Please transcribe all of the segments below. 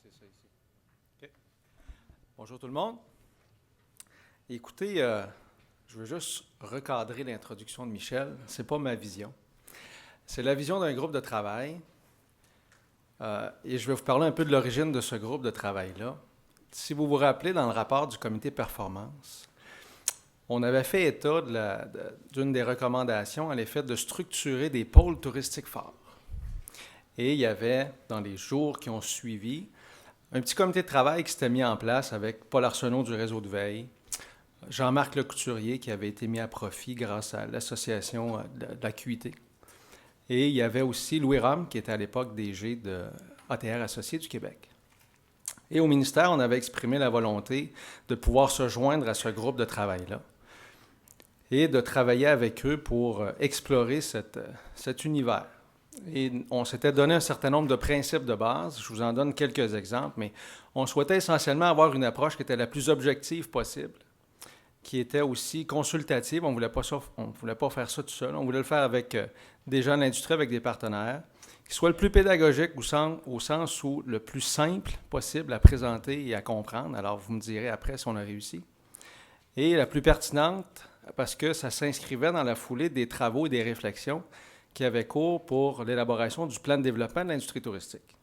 c'est ça ici. OK. Bonjour tout le monde. Écoutez, je veux juste recadrer l'introduction de Michel. Ce n'est pas ma vision. C'est la vision d'un groupe de travail. Et je vais vous parler un peu de l'origine de ce groupe de travail-là. Si vous vous rappelez, dans le rapport du comité performance, on avait fait état d'une des recommandations à l'effet de structurer des pôles touristiques forts. Et il y avait, dans les jours qui ont suivi, un petit comité de travail qui s'était mis en place avec Paul Arsenault du réseau de veille, Jean-Marc Lecouturier qui avait été mis à profit grâce à l'association de la QIT. Et il y avait aussi Louis Rome, qui était à l'époque DG de ATR Associés du Québec. Et au ministère, on avait exprimé la volonté de pouvoir se joindre à ce groupe de travail-là et de travailler avec eux pour explorer cet univers. Et on s'était donné un certain nombre de principes de base. Je vous en donne quelques exemples, mais on souhaitait essentiellement avoir une approche qui était la plus objective possible, qui était aussi consultative. On ne voulait pas faire ça tout seul. On voulait le faire avec des gens de l'industrie, avec des partenaires, qui soit le plus pédagogique au sens où le plus simple possible à présenter et à comprendre. Alors, vous me direz après si on a réussi. Et la plus pertinente, parce que ça s'inscrivait dans la foulée des travaux et des réflexions qui avaient cours pour l'élaboration du plan de développement de l'industrie touristique.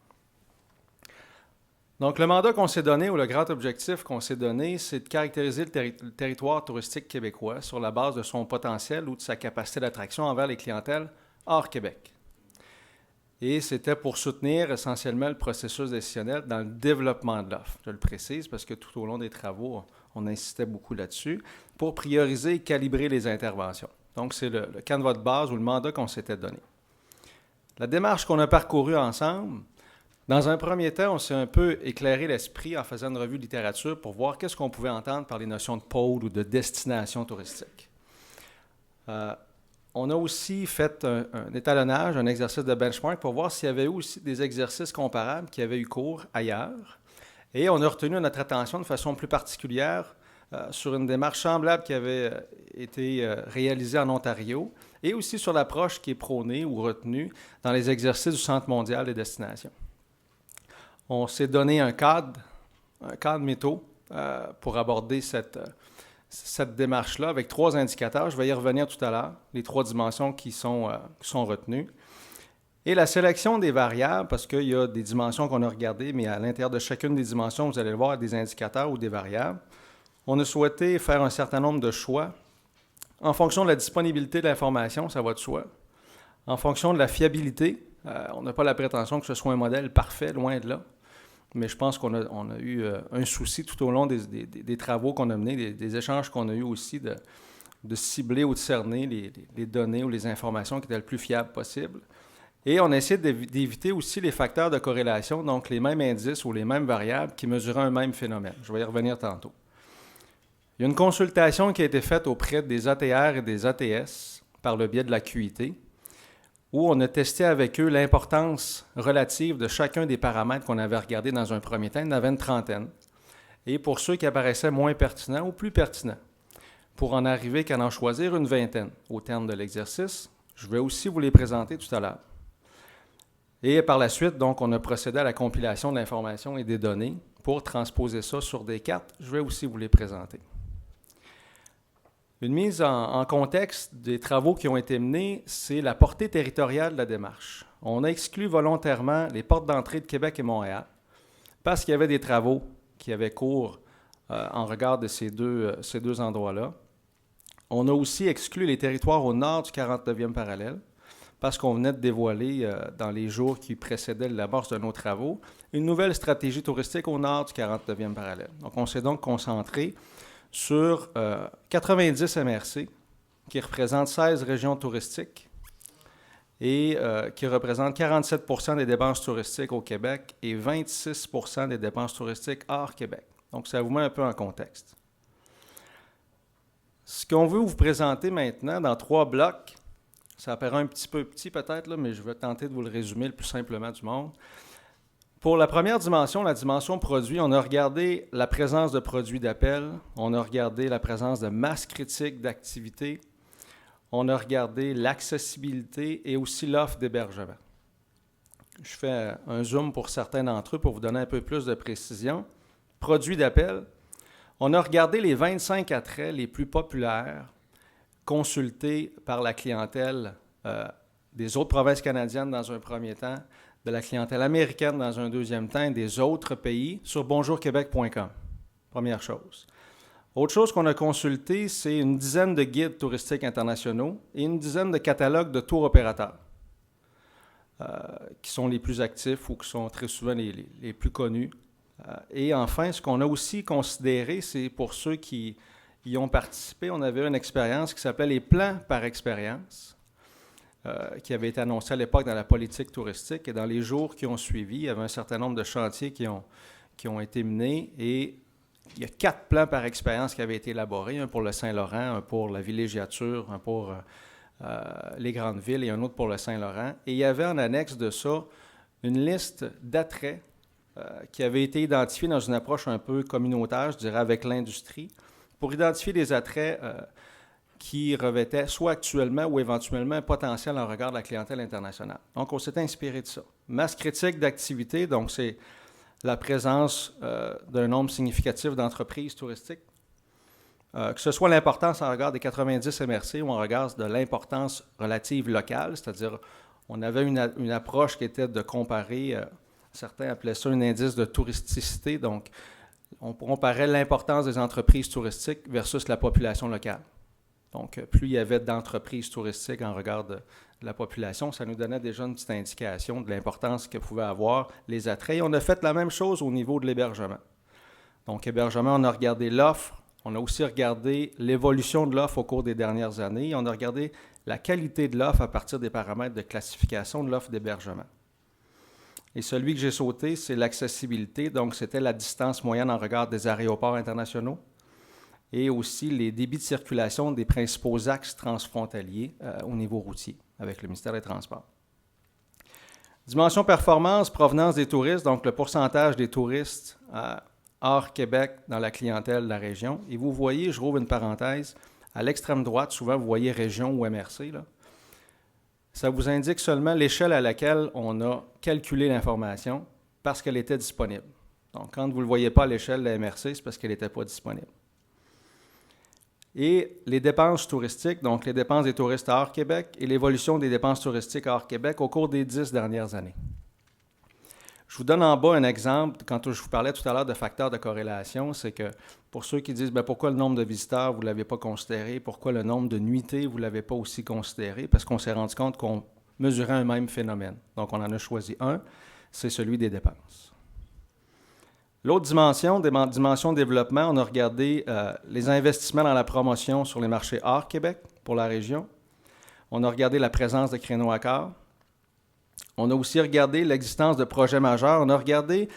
Donc, le mandat qu'on s'est donné, ou le grand objectif qu'on s'est donné, c'est de caractériser le territoire touristique québécois sur la base de son potentiel ou de sa capacité d'attraction envers les clientèles hors Québec. Et c'était pour soutenir essentiellement le processus décisionnel dans le développement de l'offre. Je le précise parce que tout au long des travaux, on insistait beaucoup là-dessus, pour prioriser et calibrer les interventions. Donc, c'est le canevas de base ou le mandat qu'on s'était donné. La démarche qu'on a parcourue ensemble, dans un premier temps, on s'est un peu éclairé l'esprit en faisant une revue de littérature pour voir qu'est-ce qu'on pouvait entendre par les notions de pôle ou de destination touristique. On a aussi fait un étalonnage, un exercice de benchmark pour voir s'il y avait eu aussi des exercices comparables qui avaient eu cours ailleurs. Et on a retenu notre attention de façon plus particulière sur une démarche semblable qui avait été réalisée en Ontario et aussi sur l'approche qui est prônée ou retenue dans les exercices du Centre mondial des destinations. On s'est donné un cadre métaux pour aborder cette démarche-là avec 3 indicateurs. Je vais y revenir tout à l'heure, les 3 dimensions qui sont retenues. Et la sélection des variables, parce qu'il y a des dimensions qu'on a regardées, mais à l'intérieur de chacune des dimensions, vous allez le voir, des indicateurs ou des variables. On a souhaité faire un certain nombre de choix en fonction de la disponibilité de l'information, ça va de soi, en fonction de la fiabilité. On n'a pas la prétention que ce soit un modèle parfait, loin de là, mais je pense qu'on a eu un souci tout au long des travaux qu'on a menés, des échanges qu'on a eus aussi de cibler ou de cerner les données ou les informations qui étaient le plus fiables possible. Et on a essayé d'éviter aussi les facteurs de corrélation, donc les mêmes indices ou les mêmes variables qui mesuraient un même phénomène. Je vais y revenir tantôt. Il y a une consultation qui a été faite auprès des ATR et des ATS par le biais de la QIT, où on a testé avec eux l'importance relative de chacun des paramètres qu'on avait regardés dans un premier temps. Il y en avait une trentaine. Et pour ceux qui apparaissaient moins pertinents ou plus pertinents, pour en arriver qu'à en choisir une vingtaine au terme de l'exercice, je vais aussi vous les présenter tout à l'heure. Et par la suite, donc, on a procédé à la compilation de l'information et des données pour transposer ça sur des cartes. Je vais aussi vous les présenter. Une mise en contexte des travaux qui ont été menés, c'est la portée territoriale de la démarche. On a exclu volontairement les portes d'entrée de Québec et Montréal parce qu'il y avait des travaux qui avaient cours en regard de ces deux endroits-là. On a aussi exclu les territoires au nord du 49e parallèle parce qu'on venait de dévoiler dans les jours qui précédaient l'amorce de nos travaux une nouvelle stratégie touristique au nord du 49e parallèle. Donc, on s'est donc concentré sur 90 MRC, qui représentent 16 régions touristiques et qui représentent 47 % des dépenses touristiques au Québec et 26 % des dépenses touristiques hors Québec. Donc, ça vous met un peu en contexte. Ce qu'on veut vous présenter maintenant dans 3 blocs, ça paraît un petit peu petit peut-être, là, mais je vais tenter de vous le résumer le plus simplement du monde. Pour la première dimension, la dimension produit, on a regardé la présence de produits d'appel, on a regardé la présence de masse critique d'activité, on a regardé l'accessibilité et aussi l'offre d'hébergement. Je fais un zoom pour certains d'entre eux pour vous donner un peu plus de précision. Produits d'appel. On a regardé les 25 attraits les plus populaires consultés par la clientèle des autres provinces canadiennes dans un premier temps, de la clientèle américaine dans un deuxième temps et des autres pays sur bonjourquebec.com. Première chose. Autre chose qu'on a consulté, c'est une dizaine de guides touristiques internationaux et une dizaine de catalogues de tours opérateurs qui sont les plus actifs ou qui sont très souvent les plus connus. Et enfin, ce qu'on a aussi considéré, c'est pour ceux qui y ont participé, on avait une expérience qui s'appelait les plans par expérience, qui avait été annoncé à l'époque dans la politique touristique. Et dans les jours qui ont suivi, il y avait un certain nombre de chantiers qui ont été menés. Et il y a 4 plans par expérience qui avaient été élaborés, un pour le Saint-Laurent, un pour la villégiature, un pour les grandes villes et un autre pour le Saint-Laurent. Et il y avait en annexe de ça une liste d'attraits qui avait été identifiés dans une approche un peu communautaire, je dirais, avec l'industrie, pour identifier des attraits qui revêtaient soit actuellement ou éventuellement un potentiel en regard de la clientèle internationale. Donc, on s'est inspiré de ça. Masse critique d'activité, donc c'est la présence d'un nombre significatif d'entreprises touristiques, que ce soit l'importance en regard des 90 MRC ou en regard de l'importance relative locale, c'est-à-dire on avait une approche qui était de comparer, certains appelaient ça un indice de touristicité, donc on comparait l'importance des entreprises touristiques versus la population locale. Donc, plus il y avait d'entreprises touristiques en regard de la population, ça nous donnait déjà une petite indication de l'importance que pouvaient avoir les attraits. Et on a fait la même chose au niveau de l'hébergement. Donc, hébergement, on a regardé l'offre, on a aussi regardé l'évolution de l'offre au cours des dernières années, on a regardé la qualité de l'offre à partir des paramètres de classification de l'offre d'hébergement. Et celui que j'ai sauté, c'est l'accessibilité, donc c'était la distance moyenne en regard des aéroports internationaux et aussi les débits de circulation des principaux axes transfrontaliers au niveau routier avec le ministère des Transports. Dimension performance, provenance des touristes, donc le pourcentage des touristes hors Québec dans la clientèle de la région. Et vous voyez, je rouvre une parenthèse, à l'extrême droite, souvent vous voyez région ou MRC, là. Ça vous indique seulement l'échelle à laquelle on a calculé l'information parce qu'elle était disponible. Donc, quand vous ne le voyez pas à l'échelle de la MRC, c'est parce qu'elle n'était pas disponible. Et les dépenses touristiques, donc les dépenses des touristes hors Québec et l'évolution des dépenses touristiques hors Québec au cours des 10 dernières années. Je vous donne en bas un exemple. Quand je vous parlais tout à l'heure de facteurs de corrélation, c'est que pour ceux qui disent pourquoi le nombre de visiteurs, vous ne l'avez pas considéré, pourquoi le nombre de nuitées, vous ne l'avez pas aussi considéré, parce qu'on s'est rendu compte qu'on mesurait un même phénomène. Donc, on en a choisi un, c'est celui des dépenses. L'autre dimension, dimension de développement, on a regardé les investissements dans la promotion sur les marchés hors Québec pour la région. On a regardé la présence de créneaux à quart. On a aussi regardé l'existence de projets majeurs. On a regardé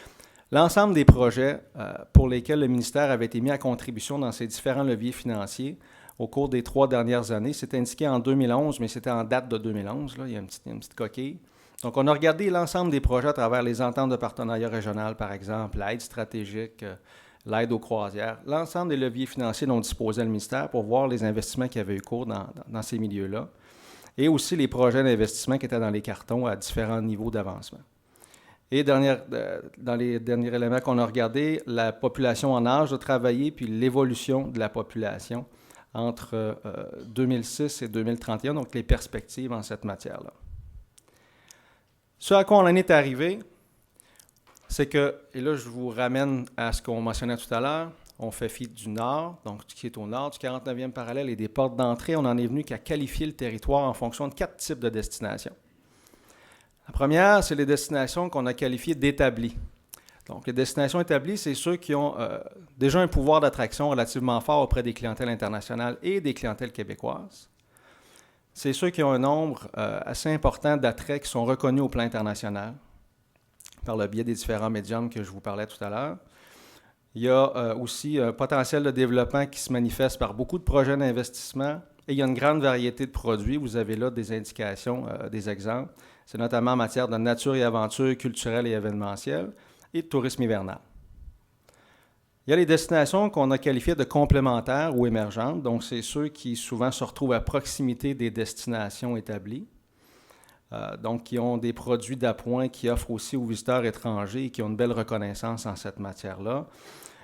l'ensemble des projets pour lesquels le ministère avait été mis à contribution dans ses différents leviers financiers au cours des 3 dernières années. C'était indiqué en 2011, mais c'était en date de 2011. Là. Il y a une petite coquille. Donc, on a regardé l'ensemble des projets à travers les ententes de partenariat régional, par exemple, l'aide stratégique, l'aide aux croisières, l'ensemble des leviers financiers dont disposait le ministère pour voir les investissements qui avaient eu cours dans ces milieux-là. Et aussi les projets d'investissement qui étaient dans les cartons à différents niveaux d'avancement. Et dans les derniers éléments qu'on a regardés, la population en âge de travailler puis l'évolution de la population entre 2006 et 2031, donc les perspectives en cette matière-là. Ce à quoi on en est arrivé, c'est que, et là je vous ramène à ce qu'on mentionnait tout à l'heure, on fait fi du nord, donc ce qui est au nord du 49e parallèle et des portes d'entrée. On en est venu qu'à qualifier le territoire en fonction de 4 types de destinations. La première, c'est les destinations qu'on a qualifiées d'établies. Donc, les destinations établies, c'est ceux qui ont déjà un pouvoir d'attraction relativement fort auprès des clientèles internationales et des clientèles québécoises. C'est ceux qui ont un nombre assez important d'attraits qui sont reconnus au plan international par le biais des différents médiums que je vous parlais tout à l'heure. Il y a aussi un potentiel de développement qui se manifeste par beaucoup de projets d'investissement et il y a une grande variété de produits. Vous avez là des indications, des exemples. C'est notamment en matière de nature et aventure, culturelle et événementielle et de tourisme hivernal. Il y a les destinations qu'on a qualifiées de complémentaires ou émergentes. Donc, c'est ceux qui souvent se retrouvent à proximité des destinations établies. donc qui ont des produits d'appoint qui offrent aussi aux visiteurs étrangers et qui ont une belle reconnaissance en cette matière-là.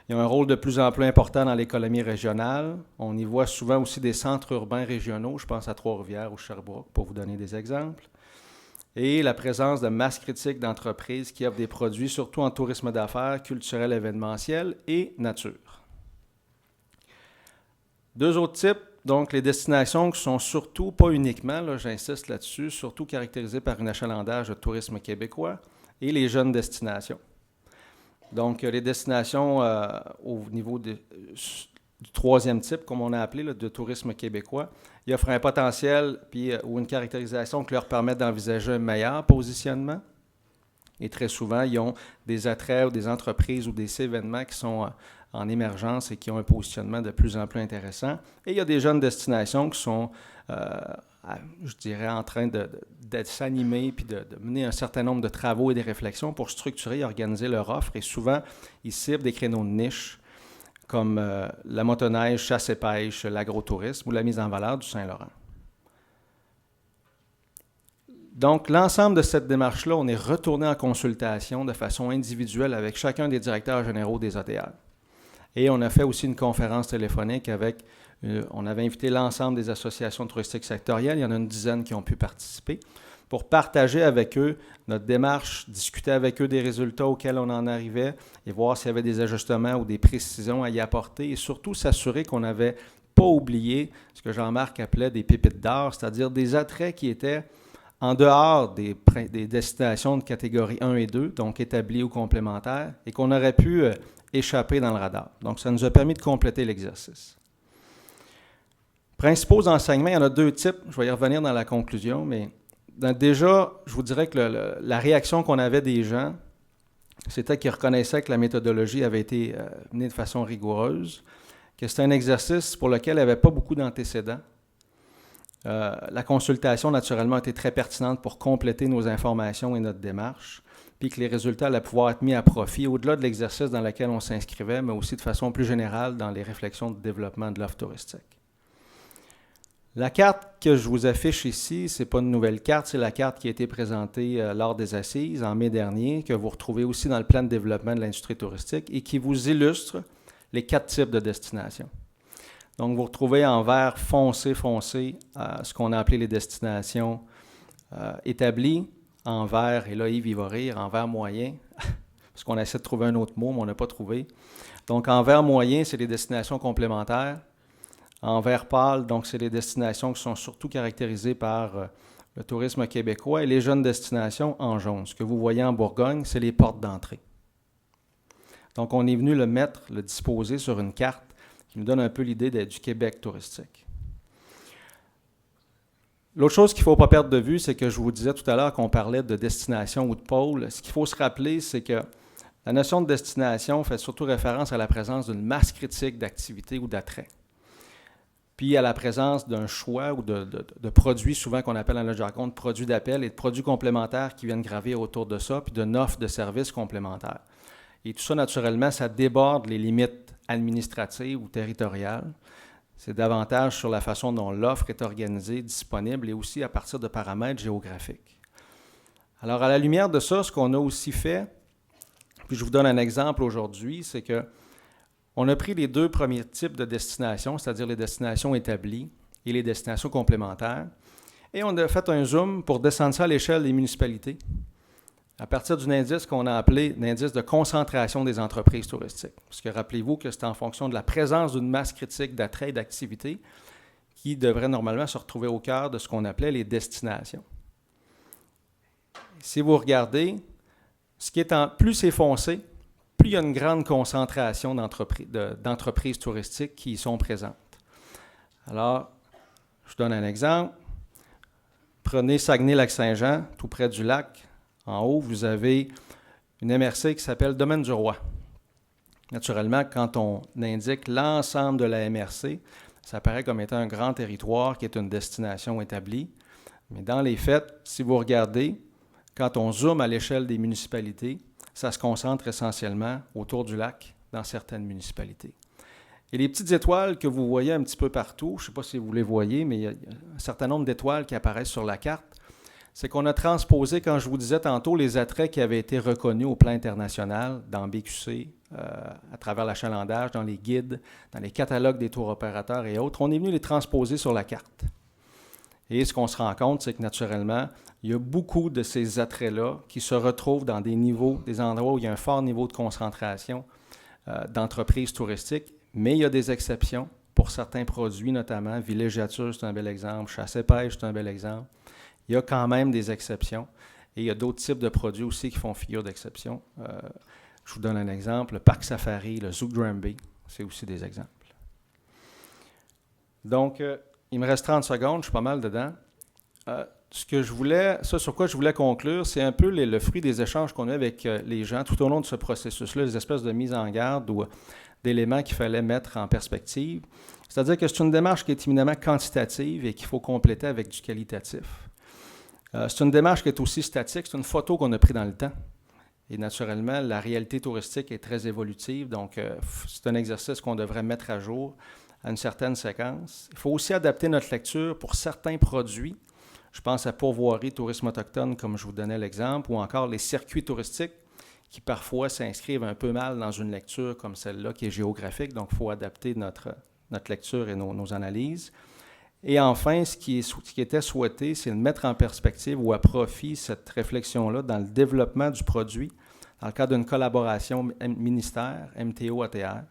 Ils ont un rôle de plus en plus important dans l'économie régionale. On y voit souvent aussi des centres urbains régionaux, je pense à Trois-Rivières ou Sherbrooke, pour vous donner des exemples. Et la présence de masse critique d'entreprises qui offrent des produits surtout en tourisme d'affaires, culturel, événementiel et nature. Deux autres types, donc les destinations qui sont surtout, pas uniquement, là, j'insiste là-dessus, surtout caractérisées par un achalandage de tourisme québécois et les jeunes destinations. Donc, les destinations au niveau du troisième type, comme on a appelé, là, de tourisme québécois, ils offrent un potentiel ou une caractérisation qui leur permet d'envisager un meilleur positionnement. Et très souvent, ils ont des attraits ou des entreprises ou des événements qui sont en émergence et qui ont un positionnement de plus en plus intéressant. Et il y a des jeunes destinations qui sont, je dirais, en train de s'animer puis de mener un certain nombre de travaux et des réflexions pour structurer et organiser leur offre. Et souvent, ils ciblent des créneaux de niche comme la motoneige, chasse et pêche, l'agrotourisme ou la mise en valeur du Saint-Laurent. Donc, l'ensemble de cette démarche-là, on est retourné en consultation de façon individuelle avec chacun des directeurs généraux des ADR. Et on a fait aussi une conférence téléphonique avec, on avait invité l'ensemble des associations touristiques sectorielles, il y en a une dizaine qui ont pu participer, pour partager avec eux notre démarche, discuter avec eux des résultats auxquels on en arrivait et voir s'il y avait des ajustements ou des précisions à y apporter et surtout s'assurer qu'on n'avait pas oublié ce que Jean-Marc appelait des pépites d'or, c'est-à-dire des attraits qui étaient en dehors des destinations de catégorie 1 et 2, donc établies ou complémentaires, et qu'on aurait pu échapper dans le radar. Donc, ça nous a permis de compléter l'exercice. Principaux enseignements, il y en a deux types. Je vais y revenir dans la conclusion, mais déjà, je vous dirais que la réaction qu'on avait des gens, c'était qu'ils reconnaissaient que la méthodologie avait été menée de façon rigoureuse, que c'était un exercice pour lequel il n'y avait pas beaucoup d'antécédents. La consultation, naturellement, a été très pertinente pour compléter nos informations et notre démarche, puis que les résultats allaient pouvoir être mis à profit au-delà de l'exercice dans lequel on s'inscrivait, mais aussi de façon plus générale dans les réflexions de développement de l'offre touristique. La carte que je vous affiche ici, ce n'est pas une nouvelle carte, c'est la carte qui a été présentée lors des assises en mai dernier, que vous retrouvez aussi dans le plan de développement de l'industrie touristique et qui vous illustre les 4 types de destinations. Donc, vous retrouvez en vert foncé ce qu'on a appelé les destinations établies. En vert, et là, Yves, il va rire, en vert moyen, parce qu'on essaie de trouver un autre mot, mais on n'a pas trouvé. Donc, en vert moyen, c'est les destinations complémentaires. En vert pâle, donc, c'est les destinations qui sont surtout caractérisées par le tourisme québécois. Et les jeunes destinations en jaune. Ce que vous voyez en Bourgogne, c'est les portes d'entrée. Donc, on est venu le disposer sur une carte qui nous donne un peu l'idée du Québec touristique. L'autre chose qu'il ne faut pas perdre de vue, c'est que je vous disais tout à l'heure qu'on parlait de destination ou de pôle. Ce qu'il faut se rappeler, c'est que la notion de destination fait surtout référence à la présence d'une masse critique d'activité ou d'attrait. Puis à la présence d'un choix ou de produits, souvent qu'on appelle dans le jargon de produits d'appel et de produits complémentaires qui viennent gravir autour de ça, puis d'une offre de services complémentaires. Et tout ça, naturellement, ça déborde les limites administratives ou territoriales. C'est davantage sur la façon dont l'offre est organisée, disponible et aussi à partir de paramètres géographiques. Alors, à la lumière de ça, ce qu'on a aussi fait, puis je vous donne un exemple aujourd'hui, c'est qu'on a pris les 2 premiers types de destinations, c'est-à-dire les destinations établies et les destinations complémentaires, et on a fait un zoom pour descendre ça à l'échelle des municipalités, à partir d'un indice qu'on a appelé l'indice de concentration des entreprises touristiques. Parce que rappelez-vous que c'est en fonction de la présence d'une masse critique d'attrait et d'activité qui devrait normalement se retrouver au cœur de ce qu'on appelait les destinations. Si vous regardez, ce qui est plus c'est foncé, plus il y a une grande concentration d'entreprises touristiques qui y sont présentes. Alors, je donne un exemple. Prenez Saguenay-Lac-Saint-Jean, tout près du lac. En haut, vous avez une MRC qui s'appelle Domaine du Roi. Naturellement, quand on indique l'ensemble de la MRC, ça paraît comme étant un grand territoire qui est une destination établie. Mais dans les faits, si vous regardez, quand on zoome à l'échelle des municipalités, ça se concentre essentiellement autour du lac dans certaines municipalités. Et les petites étoiles que vous voyez un petit peu partout, je ne sais pas si vous les voyez, mais il y a un certain nombre d'étoiles qui apparaissent sur la carte. c'est qu'on a transposé, quand je vous disais tantôt, les attraits qui avaient été reconnus au plan international dans BQC, à travers l'achalandage, dans les guides, dans les catalogues des tours opérateurs et autres. On est venu les transposer sur la carte. Et ce qu'on se rend compte, c'est que naturellement, il y a beaucoup de ces attraits-là qui se retrouvent dans des niveaux, des endroits où il y a un fort niveau de concentration d'entreprises touristiques, mais il y a des exceptions pour certains produits, notamment villégiature, c'est un bel exemple, chasse et pêche, c'est un bel exemple. Il y a quand même des exceptions. Et il y a d'autres types de produits aussi qui font figure d'exception. Je vous donne un exemple, le parc safari, le zoo Granby, c'est aussi des exemples. Donc, il me reste 30 secondes, je suis pas mal dedans. Sur quoi je voulais conclure, c'est un peu le fruit des échanges qu'on a avec les gens tout au long de ce processus-là, des espèces de mise en garde ou d'éléments qu'il fallait mettre en perspective. C'est-à-dire que c'est une démarche qui est éminemment quantitative et qu'il faut compléter avec du qualitatif. C'est une démarche qui est aussi statique, c'est une photo qu'on a prise dans le temps. Et naturellement, la réalité touristique est très évolutive, donc c'est un exercice qu'on devrait mettre à jour à une certaine séquence. Il faut aussi adapter notre lecture pour certains produits. Je pense à pourvoirie, tourisme autochtone, comme je vous donnais l'exemple, ou encore les circuits touristiques qui parfois s'inscrivent un peu mal dans une lecture comme celle-là qui est géographique, donc il faut adapter notre lecture et nos analyses. Et enfin, ce qui était souhaité, c'est de mettre en perspective ou à profit cette réflexion-là dans le développement du produit, dans le cadre d'une collaboration ministère, MTO-ATR,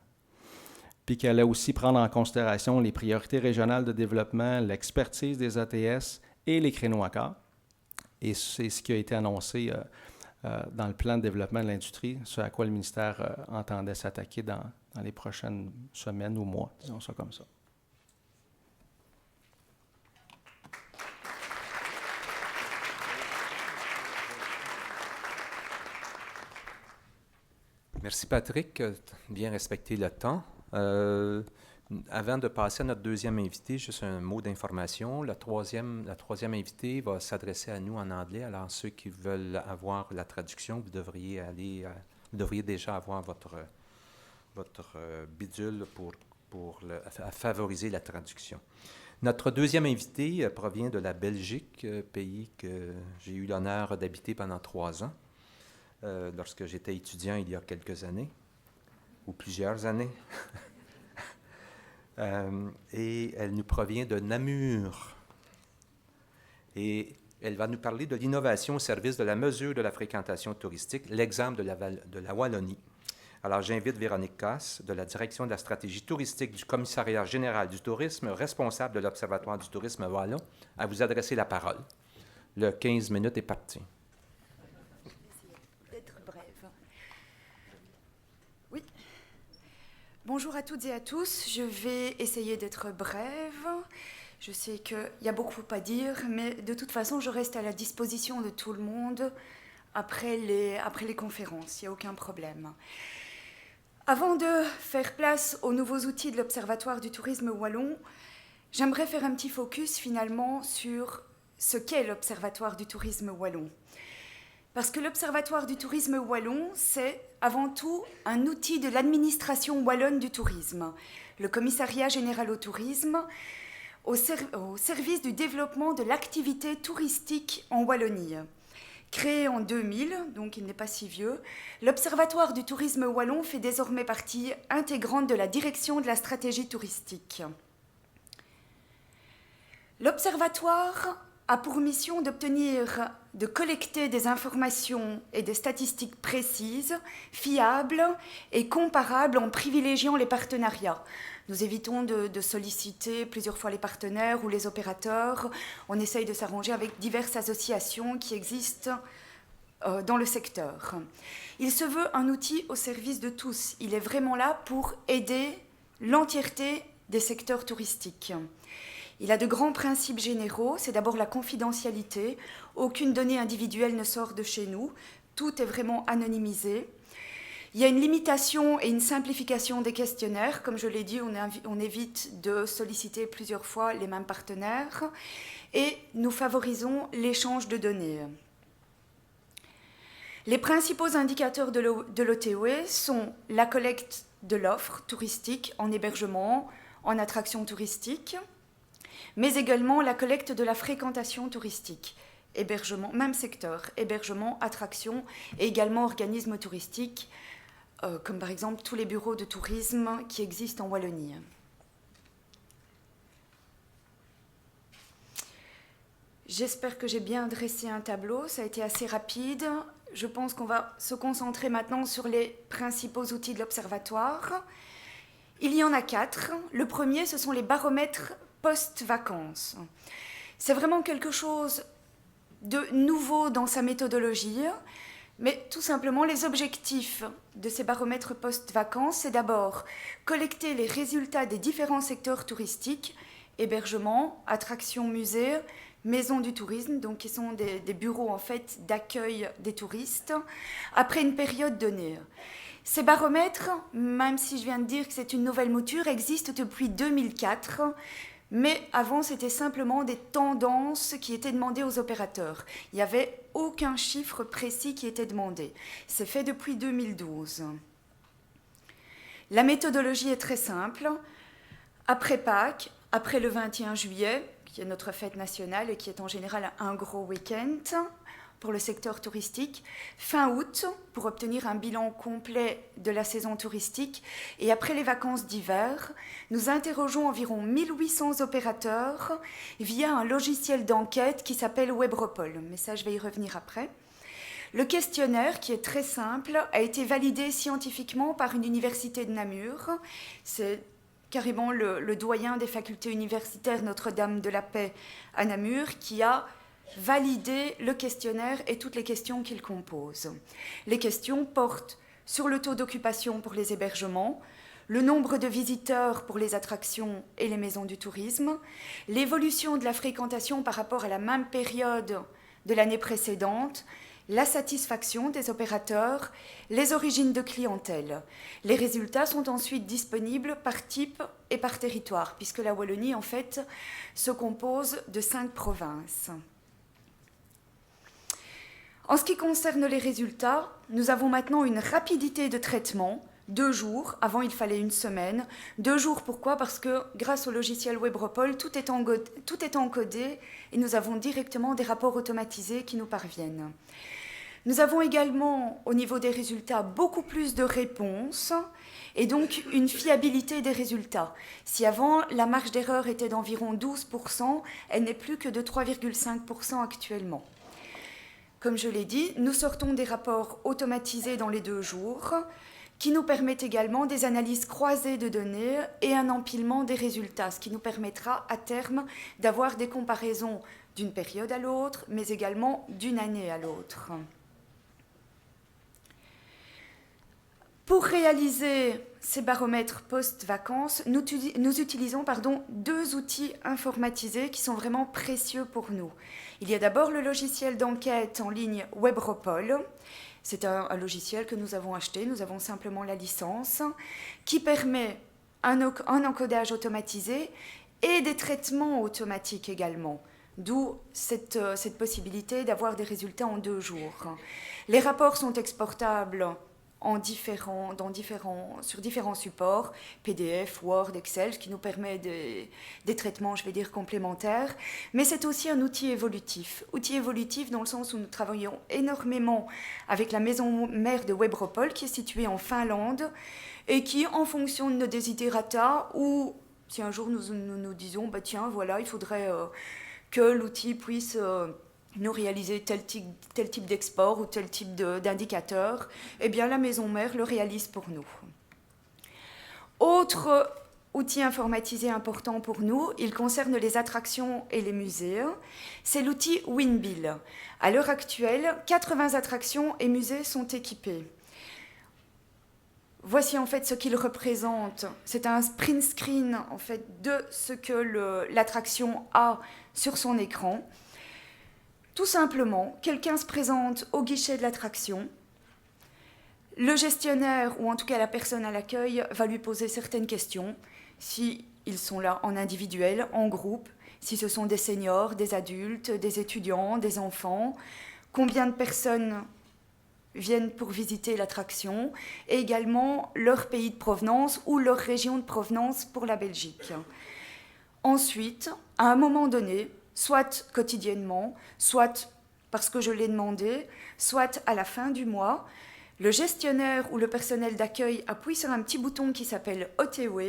puis qu'elle allait aussi prendre en considération les priorités régionales de développement, l'expertise des ATS et les créneaux accords. Et c'est ce qui a été annoncé dans le plan de développement de l'industrie, ce à quoi le ministère entendait s'attaquer dans les prochaines semaines ou mois, disons ça comme ça. Merci Patrick, bien respecter le temps. Avant de passer à notre deuxième invité, juste un mot d'information. La troisième invitée va s'adresser à nous en anglais. Alors ceux qui veulent avoir la traduction, vous devriez déjà avoir votre bidule pour favoriser la traduction. Notre deuxième invité provient de la Belgique, pays que j'ai eu l'honneur d'habiter pendant 3 ans. Lorsque j'étais étudiant il y a quelques années, ou plusieurs années. Et elle nous provient de Namur. Et elle va nous parler de l'innovation au service de la mesure de la fréquentation touristique, l'exemple de la Wallonie. Alors j'invite Véronique Casse, de la Direction de la stratégie touristique du Commissariat général du tourisme, responsable de l'Observatoire du tourisme wallon, à vous adresser la parole. Le 15 minutes est parti. Bonjour à toutes et à tous, je vais essayer d'être brève. Je sais qu'il y a beaucoup à dire, mais de toute façon, je reste à la disposition de tout le monde après les conférences, il n'y a aucun problème. Avant de faire place aux nouveaux outils de l'Observatoire du tourisme wallon, j'aimerais faire un petit focus finalement sur ce qu'est l'Observatoire du tourisme wallon. Parce que l'Observatoire du tourisme wallon, c'est avant tout un outil de l'administration wallonne du tourisme, le Commissariat général au tourisme, au service du développement de l'activité touristique en Wallonie. Créé en 2000, donc il n'est pas si vieux, l'Observatoire du tourisme wallon fait désormais partie intégrante de la direction de la stratégie touristique. L'Observatoire a pour mission de collecter des informations et des statistiques précises, fiables et comparables en privilégiant les partenariats. Nous évitons de solliciter plusieurs fois les partenaires ou les opérateurs. On essaye de s'arranger avec diverses associations qui existent dans le secteur. Il se veut un outil au service de tous. Il est vraiment là pour aider l'entièreté des secteurs touristiques. Il a de grands principes généraux. C'est d'abord la confidentialité. Aucune donnée individuelle ne sort de chez nous. Tout est vraiment anonymisé. Il y a une limitation et une simplification des questionnaires. Comme je l'ai dit, on évite de solliciter plusieurs fois les mêmes partenaires. Et nous favorisons l'échange de données. Les principaux indicateurs de l'OTOE sont la collecte de l'offre touristique en hébergement, en attraction touristique, mais également la collecte de la fréquentation touristique. hébergement, même secteur, hébergement, attraction et également organismes touristiques, comme par exemple tous les bureaux de tourisme qui existent en Wallonie. J'espère que j'ai bien dressé un tableau, ça a été assez rapide. Je pense qu'on va se concentrer maintenant sur les principaux outils de l'Observatoire. Il y en a 4. Le premier, ce sont les baromètres post-vacances. C'est vraiment quelque chose de nouveau dans sa méthodologie, mais tout simplement les objectifs de ces baromètres post-vacances, c'est d'abord collecter les résultats des différents secteurs touristiques, hébergement, attractions, musées, maisons du tourisme, donc qui sont des bureaux en fait d'accueil des touristes, après une période donnée. Ces baromètres, même si je viens de dire que c'est une nouvelle mouture, existent depuis 2004, mais avant c'était simplement des tendances qui étaient demandées aux opérateurs. Il n'y avait aucun chiffre précis qui était demandé. C'est fait depuis 2012. La méthodologie est très simple. Après Pâques, après le 21 juillet, qui est notre fête nationale et qui est en général un gros week-end pour le secteur touristique, fin août, pour obtenir un bilan complet de la saison touristique, et après les vacances d'hiver, nous interrogeons environ 1800 opérateurs via un logiciel d'enquête qui s'appelle Webropol, mais ça je vais y revenir après. Le questionnaire, qui est très simple, a été validé scientifiquement par une université de Namur. C'est carrément le doyen des facultés universitaires Notre-Dame de la Paix à Namur qui a validé le questionnaire et toutes les questions qu'il compose. Les questions portent sur le taux d'occupation pour les hébergements, le nombre de visiteurs pour les attractions et les maisons du tourisme, l'évolution de la fréquentation par rapport à la même période de l'année précédente, la satisfaction des opérateurs, les origines de clientèle. Les résultats sont ensuite disponibles par type et par territoire, puisque la Wallonie, en fait, se compose de 5 provinces. En ce qui concerne les résultats, nous avons maintenant une rapidité de traitement, 2 jours, avant il fallait une semaine. 2 jours, pourquoi ? Parce que grâce au logiciel Webropol, tout est encodé et nous avons directement des rapports automatisés qui nous parviennent. Nous avons également, au niveau des résultats, beaucoup plus de réponses et donc une fiabilité des résultats. Si avant, la marge d'erreur était d'environ 12%, elle n'est plus que de 3,5% actuellement. Comme je l'ai dit, nous sortons des rapports automatisés dans les 2 jours qui nous permettent également des analyses croisées de données et un empilement des résultats, ce qui nous permettra à terme d'avoir des comparaisons d'une période à l'autre, mais également d'une année à l'autre. Pour réaliser ces baromètres post-vacances, nous utilisons 2 outils informatisés qui sont vraiment précieux pour nous. Il y a d'abord le logiciel d'enquête en ligne Webropol. C'est un logiciel que nous avons acheté, nous avons simplement la licence, qui permet un encodage automatisé et des traitements automatiques également. D'où cette possibilité d'avoir des résultats en 2 jours. Les rapports sont exportables sur différents supports, PDF, Word, Excel, ce qui nous permet des traitements, je vais dire, complémentaires. Mais c'est aussi un outil évolutif. Outil évolutif dans le sens où nous travaillons énormément avec la maison mère de Webropol, qui est située en Finlande, et qui, en fonction de nos desiderata, ou si un jour nous disons, tiens, voilà, il faudrait que l'outil puisse nous réaliser tel type d'export ou tel type d'indicateur, eh bien la maison mère le réalise pour nous. Autre outil informatisé important pour nous, il concerne les attractions et les musées, c'est l'outil WinBill. À l'heure actuelle, 80 attractions et musées sont équipés. Voici en fait ce qu'il représente. C'est un print screen en fait de ce que l'attraction a sur son écran. Tout simplement, quelqu'un se présente au guichet de l'attraction. Le gestionnaire, ou en tout cas la personne à l'accueil, va lui poser certaines questions. Si ils sont là en individuel, en groupe, si ce sont des seniors, des adultes, des étudiants, des enfants, combien de personnes viennent pour visiter l'attraction, et également leur pays de provenance ou leur région de provenance pour la Belgique. Ensuite, à un moment donné, soit quotidiennement, soit parce que je l'ai demandé, soit à la fin du mois, le gestionnaire ou le personnel d'accueil appuie sur un petit bouton qui s'appelle OTW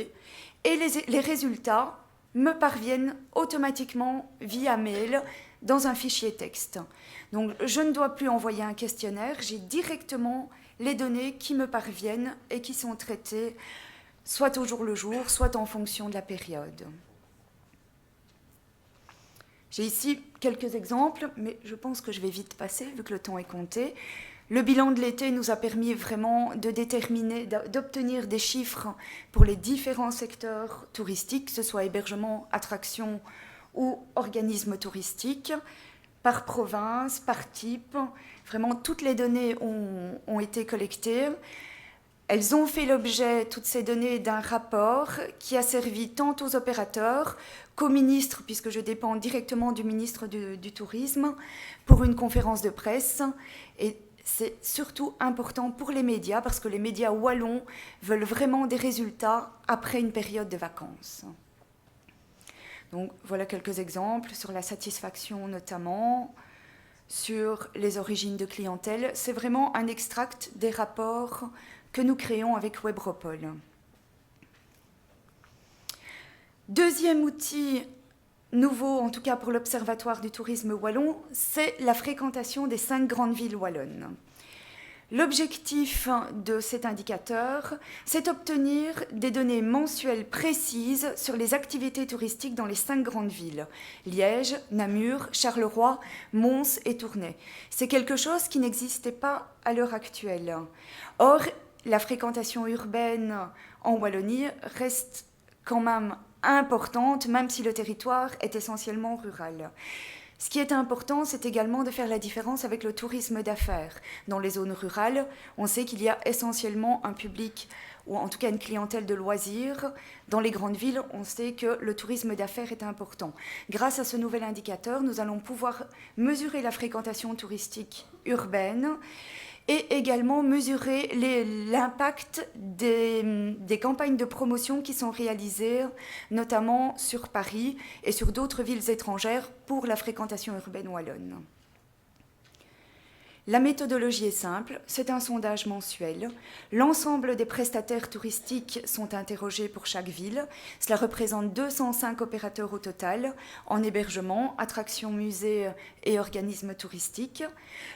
et les résultats me parviennent automatiquement via mail dans un fichier texte. Donc je ne dois plus envoyer un questionnaire, j'ai directement les données qui me parviennent et qui sont traitées soit au jour le jour, soit en fonction de la période. J'ai ici quelques exemples, mais je pense que je vais vite passer vu que le temps est compté. Le bilan de l'été nous a permis vraiment de déterminer, d'obtenir des chiffres pour les différents secteurs touristiques, que ce soit hébergement, attraction ou organisme touristique, par province, par type. Vraiment, toutes les données ont été collectées. Elles ont fait l'objet, toutes ces données, d'un rapport qui a servi tant aux opérateurs qu'au ministre, puisque je dépends directement du ministre du Tourisme, pour une conférence de presse. Et c'est surtout important pour les médias, parce que les médias wallons veulent vraiment des résultats après une période de vacances. Donc voilà quelques exemples sur la satisfaction notamment, sur les origines de clientèle. C'est vraiment un extract des rapports que nous créons avec Webropol. Deuxième outil nouveau, en tout cas pour l'Observatoire du tourisme wallon, c'est la fréquentation des 5 grandes villes wallonnes. L'objectif de cet indicateur, c'est d'obtenir des données mensuelles précises sur les activités touristiques dans les 5 grandes villes, Liège, Namur, Charleroi, Mons et Tournai. C'est quelque chose qui n'existait pas à l'heure actuelle. Or, la fréquentation urbaine en Wallonie reste quand même importante, même si le territoire est essentiellement rural. Ce qui est important, c'est également de faire la différence avec le tourisme d'affaires. Dans les zones rurales, on sait qu'il y a essentiellement un public, ou en tout cas une clientèle de loisirs. Dans les grandes villes, on sait que le tourisme d'affaires est important. Grâce à ce nouvel indicateur, nous allons pouvoir mesurer la fréquentation touristique urbaine et également mesurer l'impact des campagnes de promotion qui sont réalisées, notamment sur Paris et sur d'autres villes étrangères pour la fréquentation urbaine wallonne. La méthodologie est simple, c'est un sondage mensuel. L'ensemble des prestataires touristiques sont interrogés pour chaque ville. Cela représente 205 opérateurs au total, en hébergement, attractions, musées et organismes touristiques.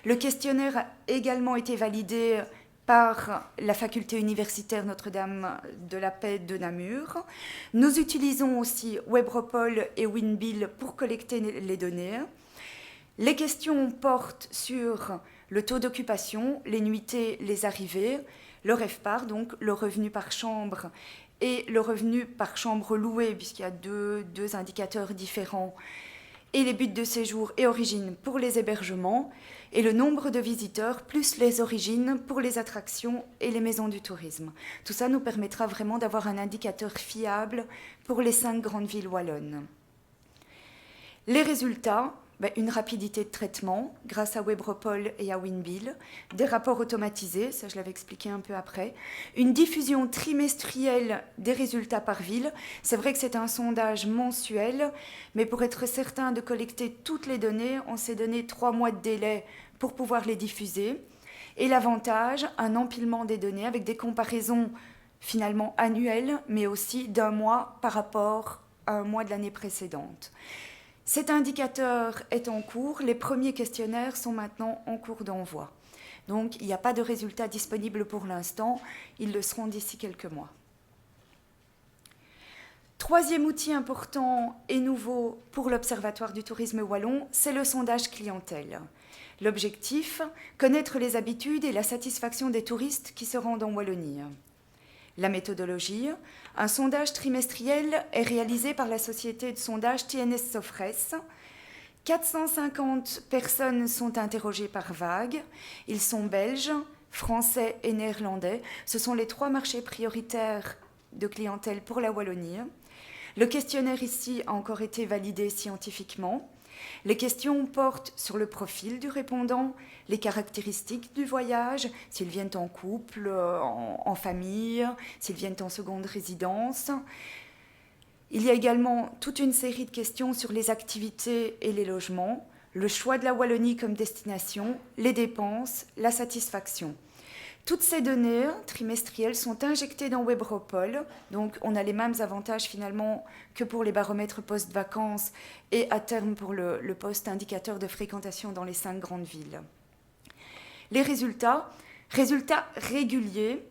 Le questionnaire a également été validé par la faculté universitaire Notre-Dame de la Paix de Namur. Nous utilisons aussi Webropol et Winbill pour collecter les données. Les questions portent sur le taux d'occupation, les nuitées, les arrivées, le RevPAR, donc le revenu par chambre, et le revenu par chambre louée, puisqu'il y a deux indicateurs différents, et les buts de séjour et origines pour les hébergements, et le nombre de visiteurs, plus les origines pour les attractions et les maisons du tourisme. Tout ça nous permettra vraiment d'avoir un indicateur fiable pour les 5 grandes villes wallonnes. Les résultats, une rapidité de traitement grâce à Webropol et à Winbill, des rapports automatisés, ça je l'avais expliqué un peu après, une diffusion trimestrielle des résultats par ville. C'est vrai que c'est un sondage mensuel, mais pour être certain de collecter toutes les données, on s'est donné 3 mois de délai pour pouvoir les diffuser. Et l'avantage, un empilement des données avec des comparaisons finalement annuelles, mais aussi d'un mois par rapport à un mois de l'année précédente. Cet indicateur est en cours, les premiers questionnaires sont maintenant en cours d'envoi. Donc il n'y a pas de résultats disponibles pour l'instant, ils le seront d'ici quelques mois. Troisième outil important et nouveau pour l'Observatoire du tourisme wallon, c'est le sondage clientèle. L'objectif, connaître les habitudes et la satisfaction des touristes qui se rendent en Wallonie. La méthodologie, un sondage trimestriel est réalisé par la société de sondage TNS Sofres. 450 personnes sont interrogées par vague. Ils sont belges, français et néerlandais. Ce sont les 3 marchés prioritaires de clientèle pour la Wallonie. Le questionnaire ici a encore été validé scientifiquement. Les questions portent sur le profil du répondant, les caractéristiques du voyage, s'ils viennent en couple, en famille, s'ils viennent en seconde résidence. Il y a également toute une série de questions sur les activités et les logements, le choix de la Wallonie comme destination, les dépenses, la satisfaction. Toutes ces données trimestrielles sont injectées dans Webropol, donc on a les mêmes avantages finalement que pour les baromètres post-vacances et à terme pour le post-indicateur de fréquentation dans les 5 grandes villes. Les résultats réguliers,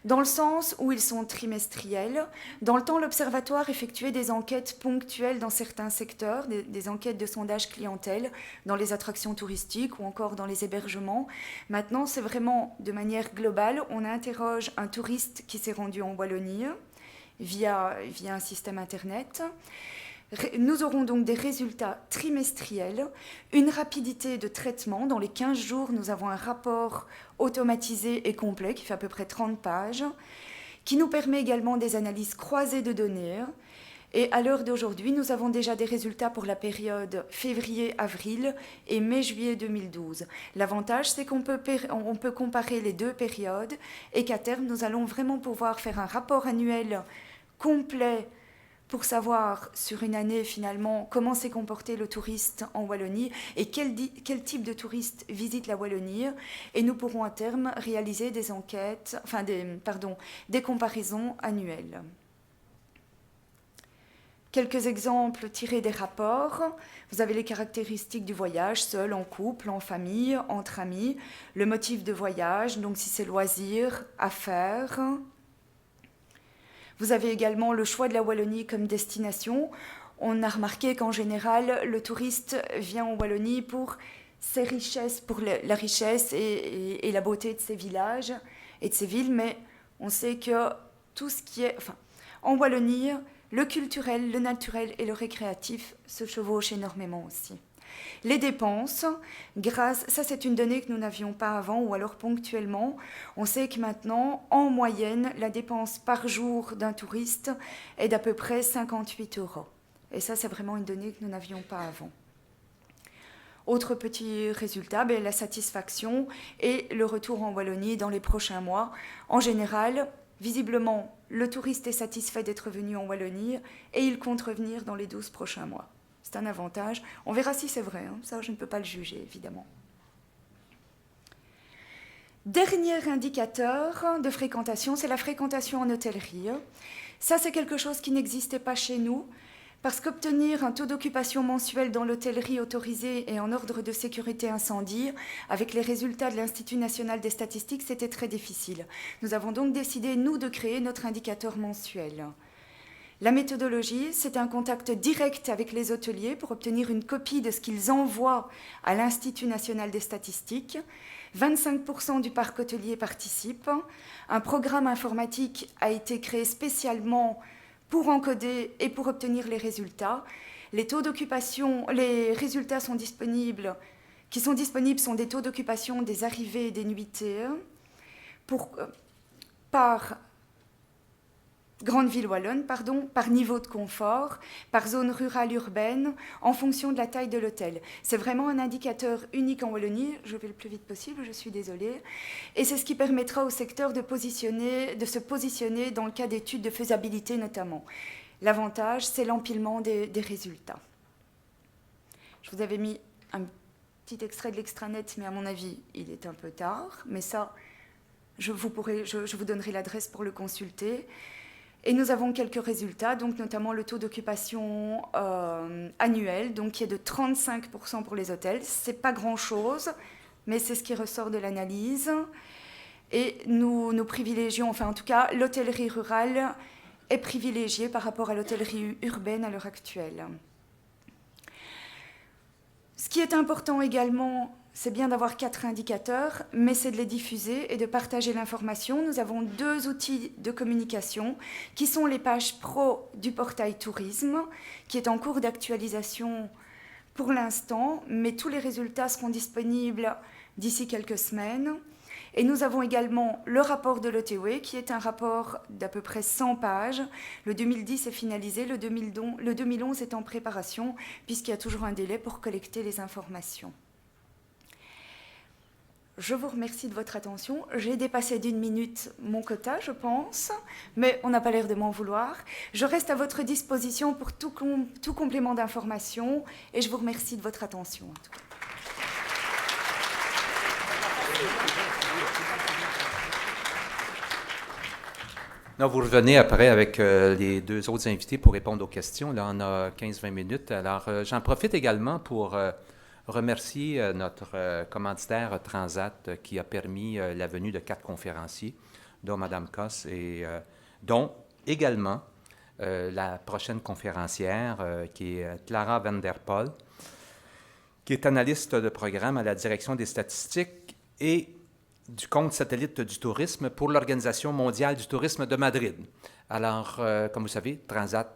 dans le sens où ils sont trimestriels. Dans le temps, l'Observatoire effectuait des enquêtes ponctuelles dans certains secteurs, des enquêtes de sondage clientèle, dans les attractions touristiques ou encore dans les hébergements. Maintenant, c'est vraiment de manière globale. On interroge un touriste qui s'est rendu en Wallonie via un système Internet. Nous aurons donc des résultats trimestriels, une rapidité de traitement. Dans les 15 jours, nous avons un rapport automatisé et complet qui fait à peu près 30 pages, qui nous permet également des analyses croisées de données. Et à l'heure d'aujourd'hui, nous avons déjà des résultats pour la période février-avril et mai-juillet 2012. L'avantage, c'est qu'on peut comparer les deux périodes et qu'à terme, nous allons vraiment pouvoir faire un rapport annuel complet pour savoir sur une année finalement comment s'est comporté le touriste en Wallonie et quel type de touriste visite la Wallonie. Et nous pourrons à terme réaliser des comparaisons annuelles. Quelques exemples tirés des rapports. Vous avez les caractéristiques du voyage, seul, en couple, en famille, entre amis, le motif de voyage, donc si c'est loisir, affaires. Vous avez également le choix de la Wallonie comme destination. On a remarqué qu'en général, le touriste vient en Wallonie pour ses richesses, pour la richesse et la beauté de ses villages et de ses villes, mais on sait que tout ce qui est... en Wallonie, le culturel, le naturel et le récréatif se chevauchent énormément aussi. Les dépenses, ça c'est une donnée que nous n'avions pas avant ou alors ponctuellement. On sait que maintenant, en moyenne, la dépense par jour d'un touriste est d'à peu près 58 €. Et ça, c'est vraiment une donnée que nous n'avions pas avant. Autre petit résultat, la satisfaction et le retour en Wallonie dans les prochains mois. En général, visiblement, le touriste est satisfait d'être venu en Wallonie et il compte revenir dans les 12 prochains mois. C'est un avantage. On verra si c'est vrai. Ça, je ne peux pas le juger, évidemment. Dernier indicateur de fréquentation, c'est la fréquentation en hôtellerie. Ça, c'est quelque chose qui n'existait pas chez nous, parce qu'obtenir un taux d'occupation mensuel dans l'hôtellerie autorisée et en ordre de sécurité incendie, avec les résultats de l'Institut national des statistiques, c'était très difficile. Nous avons donc décidé, nous, de créer notre indicateur mensuel. La méthodologie, c'est un contact direct avec les hôteliers pour obtenir une copie de ce qu'ils envoient à l'Institut national des statistiques. 25% du parc hôtelier participe. Un programme informatique a été créé spécialement pour encoder et pour obtenir les résultats. Les taux d'occupation, les résultats sont disponibles sont des taux d'occupation des arrivées et des nuitées par grande ville wallonne, par niveau de confort, par zone rurale urbaine, en fonction de la taille de l'hôtel. C'est vraiment un indicateur unique en Wallonie, je vais le plus vite possible, je suis désolée, et c'est ce qui permettra au secteur de se positionner dans le cas d'études de faisabilité notamment. L'avantage, c'est l'empilement des résultats. Je vous avais mis un petit extrait de l'extranet, mais à mon avis, il est un peu tard, mais ça, je vous donnerai l'adresse pour le consulter. Et nous avons quelques résultats, donc notamment le taux d'occupation annuel, donc qui est de 35% pour les hôtels. Ce n'est pas grand-chose, mais c'est ce qui ressort de l'analyse. Et nous privilégions, en tout cas, l'hôtellerie rurale est privilégiée par rapport à l'hôtellerie urbaine à l'heure actuelle. Ce qui est important également, c'est bien d'avoir 4 indicateurs, mais c'est de les diffuser et de partager l'information. Nous avons 2 outils de communication qui sont les pages pro du portail tourisme, qui est en cours d'actualisation pour l'instant, mais tous les résultats seront disponibles d'ici quelques semaines. Et nous avons également le rapport de l'OTW, qui est un rapport d'à peu près 100 pages. Le 2010 est finalisé, le 2011 est en préparation, puisqu'il y a toujours un délai pour collecter les informations. Je vous remercie de votre attention. J'ai dépassé d'1 minute mon quota, je pense, mais on n'a pas l'air de m'en vouloir. Je reste à votre disposition pour tout complément d'information et je vous remercie de votre attention en tout cas. Non, vous revenez après avec les deux autres invités pour répondre aux questions. Là, on a 15-20 minutes. Alors, j'en profite également pour remercier notre commanditaire Transat qui a permis la venue de 4 conférenciers, dont Mme Koss et dont également la prochaine conférencière qui est Clara van der Pol, qui est analyste de programme à la direction des statistiques et du compte satellite du tourisme pour l'Organisation mondiale du tourisme de Madrid. Alors, comme vous savez, Transat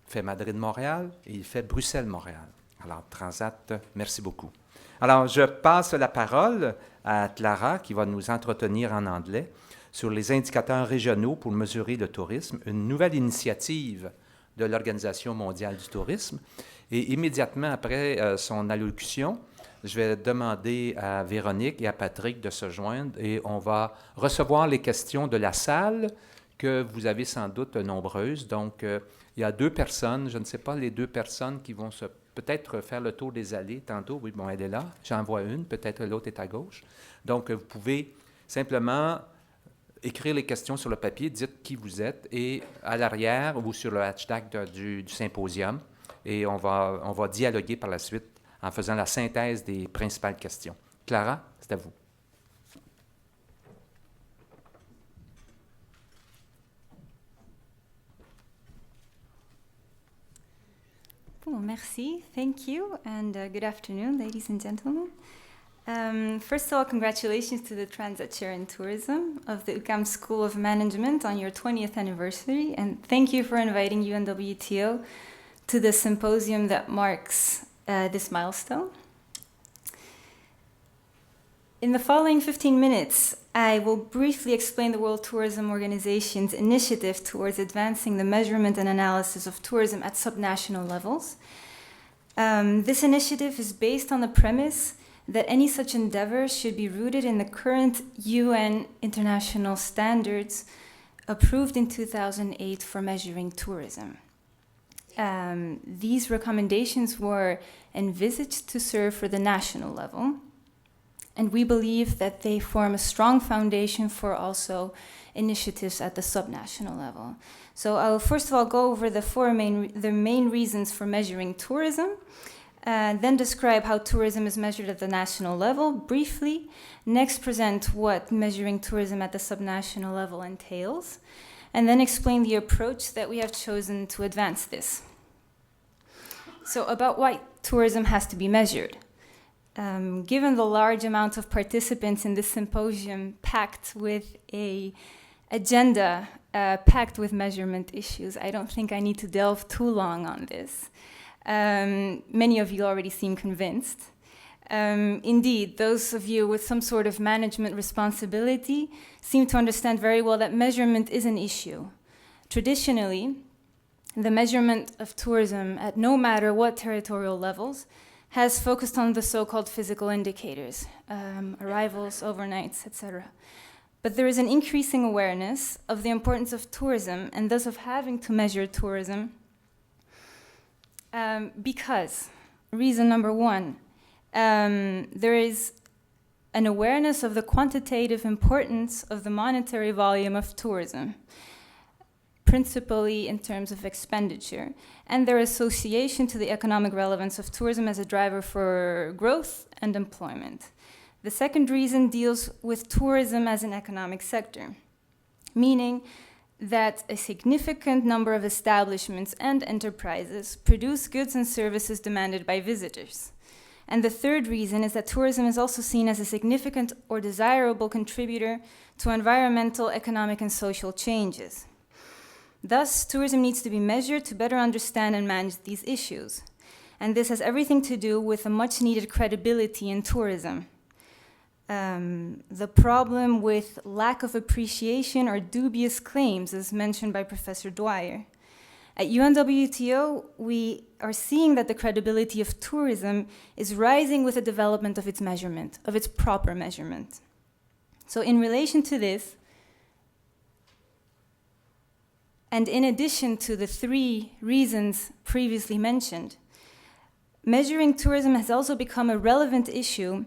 fait Madrid-Montréal et il fait Bruxelles-Montréal. Alors, Transat, merci beaucoup. Alors, je passe la parole à Clara qui va nous entretenir en anglais sur les indicateurs régionaux pour mesurer le tourisme, une nouvelle initiative de l'Organisation mondiale du tourisme. Et immédiatement après son allocution, je vais demander à Véronique et à Patrick de se joindre et on va recevoir les questions de la salle que vous avez sans doute nombreuses. Donc, il y a 2 personnes, je ne sais pas, les 2 personnes qui vont peut-être faire le tour des allées tantôt. Oui, bon, elle est là. J'en vois une, peut-être l'autre est à gauche. Donc, vous pouvez simplement écrire les questions sur le papier, dites qui vous êtes et à l'arrière ou sur le hashtag du symposium. Et on va dialoguer par la suite en faisant la synthèse des principales questions. Clara, c'est à vous. Bon, merci. Thank you, and good afternoon, ladies and gentlemen. First of all, congratulations to the Transat Chair in Tourism of the UQAM School of Management on your 20th anniversary, and thank you for inviting UNWTO to the symposium that marks this milestone. In the following 15 minutes, I will briefly explain the World Tourism Organization's initiative towards advancing the measurement and analysis of tourism at subnational levels. This initiative is based on the premise that any such endeavor should be rooted in the current UN international standards approved in 2008 for measuring tourism. These recommendations were envisaged to serve for the national level, and we believe that they form a strong foundation for also initiatives at the subnational level. So I will first of all go over the main reasons for measuring tourism, then describe how tourism is measured at the national level briefly, next present what measuring tourism at the subnational level entails, and then explain the approach that we have chosen to advance this. So about why tourism has to be measured. Given the large amount of participants in this symposium packed with an agenda packed with measurement issues, I don't think I need to delve too long on this. Many of you already seem convinced. Indeed, those of you with some sort of management responsibility seem to understand very well that measurement is an issue. Traditionally, the measurement of tourism at no matter what territorial levels has focused on the so-called physical indicators, arrivals, overnights, etc. But there is an increasing awareness of the importance of tourism and thus of having to measure tourism because, reason number 1, there is an awareness of the quantitative importance of the monetary volume of tourism, principally in terms of expenditure, and their association to the economic relevance of tourism as a driver for growth and employment. The second reason deals with tourism as an economic sector, meaning that a significant number of establishments and enterprises produce goods and services demanded by visitors. And the third reason is that tourism is also seen as a significant or desirable contributor to environmental, economic, and social changes. Thus, tourism needs to be measured to better understand and manage these issues. And this has everything to do with a much-needed credibility in tourism. The problem with lack of appreciation or dubious claims, as mentioned by Professor Dwyer. At UNWTO, we are seeing that the credibility of tourism is rising with the development of its measurement, of its proper measurement. So in relation to this, and in addition to the 3 reasons previously mentioned, measuring tourism has also become a relevant issue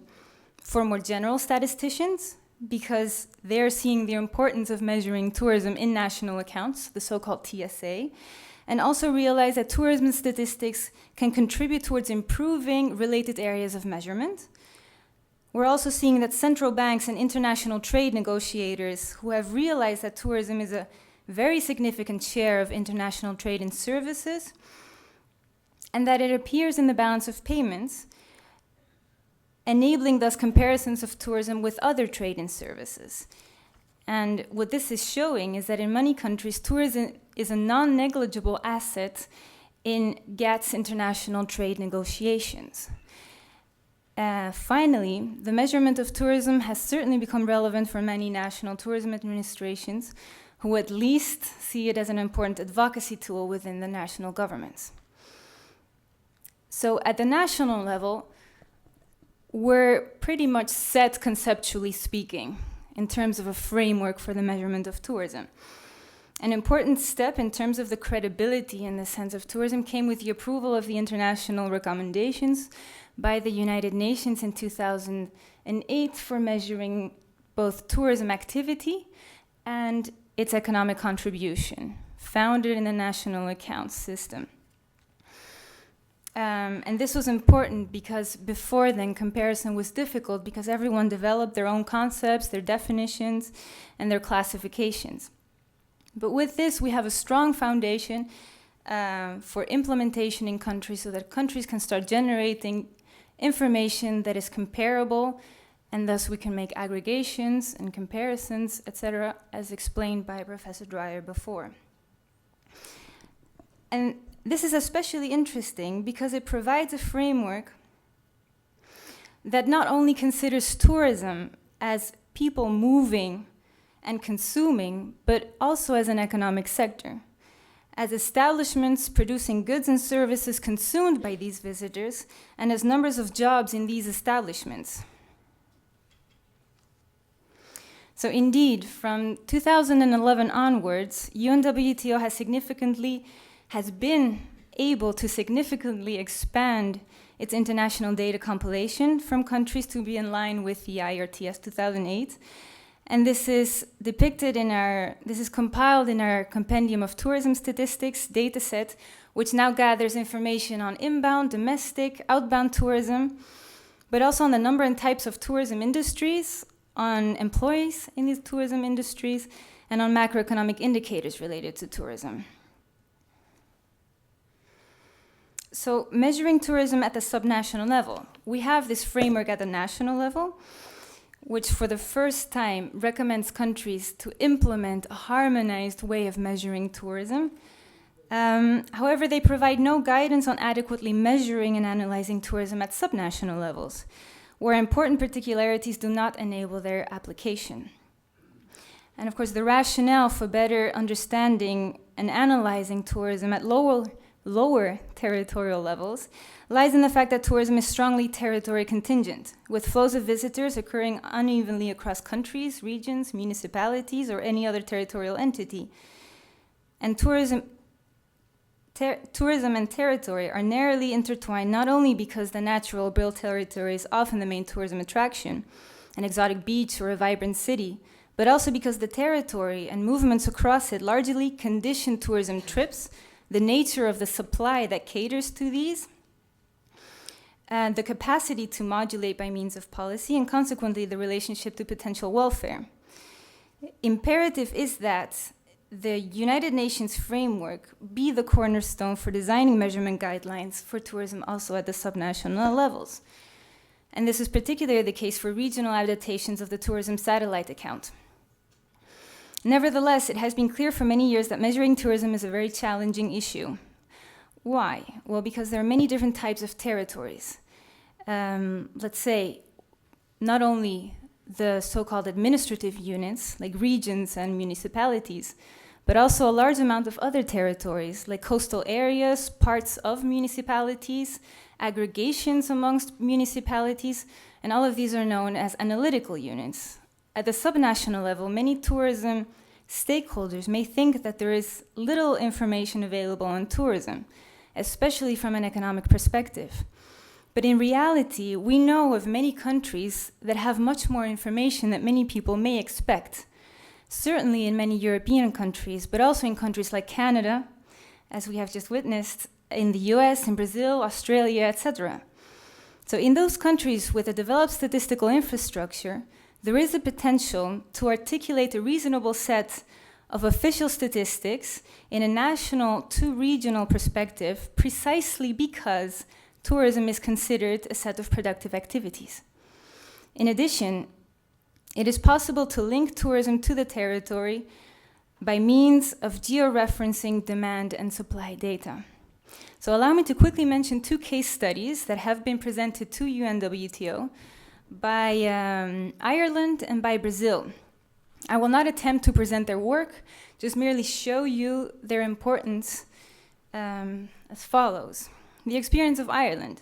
for more general statisticians, because they're seeing the importance of measuring tourism in national accounts, the so-called TSA, and also realize that tourism statistics can contribute towards improving related areas of measurement. We're also seeing that central banks and international trade negotiators who have realized that tourism is a very significant share of international trade and services, and that it appears in the balance of payments, enabling thus comparisons of tourism with other trade and services. And what this is showing is that in many countries, tourism is a non-negligible asset in GATT's international trade negotiations. Finally, the measurement of tourism has certainly become relevant for many national tourism administrations, who at least see it as an important advocacy tool within the national governments. So at the national level, we're pretty much set conceptually speaking in terms of a framework for the measurement of tourism. An important step in terms of the credibility in the sense of tourism came with the approval of the international recommendations by the United Nations in 2008 for measuring both tourism activity and its economic contribution, founded in the national accounts system. And this was important because before then, comparison was difficult because everyone developed their own concepts, their definitions, and their classifications. But with this, we have a strong foundation for implementation in countries so that countries can start generating information that is comparable, and thus we can make aggregations and comparisons, etc., as explained by Professor Dreyer before. And this is especially interesting because it provides a framework that not only considers tourism as people moving and consuming, but also as an economic sector, as establishments producing goods and services consumed by these visitors, and as numbers of jobs in these establishments. So indeed, from 2011 onwards, UNWTO has been able to significantly expand its international data compilation from countries to be in line with the IRTS 2008. And this is compiled in our Compendium of Tourism Statistics dataset, which now gathers information on inbound, domestic, outbound tourism, but also on the number and types of tourism industries, on employees in these tourism industries, and on macroeconomic indicators related to tourism. So measuring tourism at the subnational level. We have this framework at the national level, which for the first time recommends countries to implement a harmonized way of measuring tourism. However, they provide no guidance on adequately measuring and analyzing tourism at subnational levels, where important particularities do not enable their application. And of course, the rationale for better understanding and analyzing tourism at lower territorial levels lies in the fact that tourism is strongly territory contingent, with flows of visitors occurring unevenly across countries, regions, municipalities, or any other territorial entity. And tourism and territory are narrowly intertwined not only because the natural built territory is often the main tourism attraction, an exotic beach or a vibrant city, but also because the territory and movements across it largely condition tourism trips, the nature of the supply that caters to these, and the capacity to modulate by means of policy, and consequently the relationship to potential welfare. Imperative is that the United Nations framework be the cornerstone for designing measurement guidelines for tourism also at the subnational levels. And this is particularly the case for regional adaptations of the tourism satellite account. Nevertheless, it has been clear for many years that measuring tourism is a very challenging issue. Why? Well, because there are many different types of territories. Let's say, not only the so-called administrative units, like regions and municipalities, but also a large amount of other territories, like coastal areas, parts of municipalities, aggregations amongst municipalities, and all of these are known as analytical units. At the subnational level, many tourism stakeholders may think that there is little information available on tourism, especially from an economic perspective. But in reality, we know of many countries that have much more information that many people may expect. Certainly in many European countries, but also in countries like Canada, as we have just witnessed, in the US, in Brazil, Australia, etc. So in those countries with a developed statistical infrastructure, there is a potential to articulate a reasonable set of official statistics in a national to regional perspective, precisely because tourism is considered a set of productive activities. In addition, it is possible to link tourism to the territory by means of georeferencing demand and supply data. So allow me to quickly mention 2 case studies that have been presented to UNWTO by Ireland and by Brazil. I will not attempt to present their work, just merely show you their importance as follows. The experience of Ireland.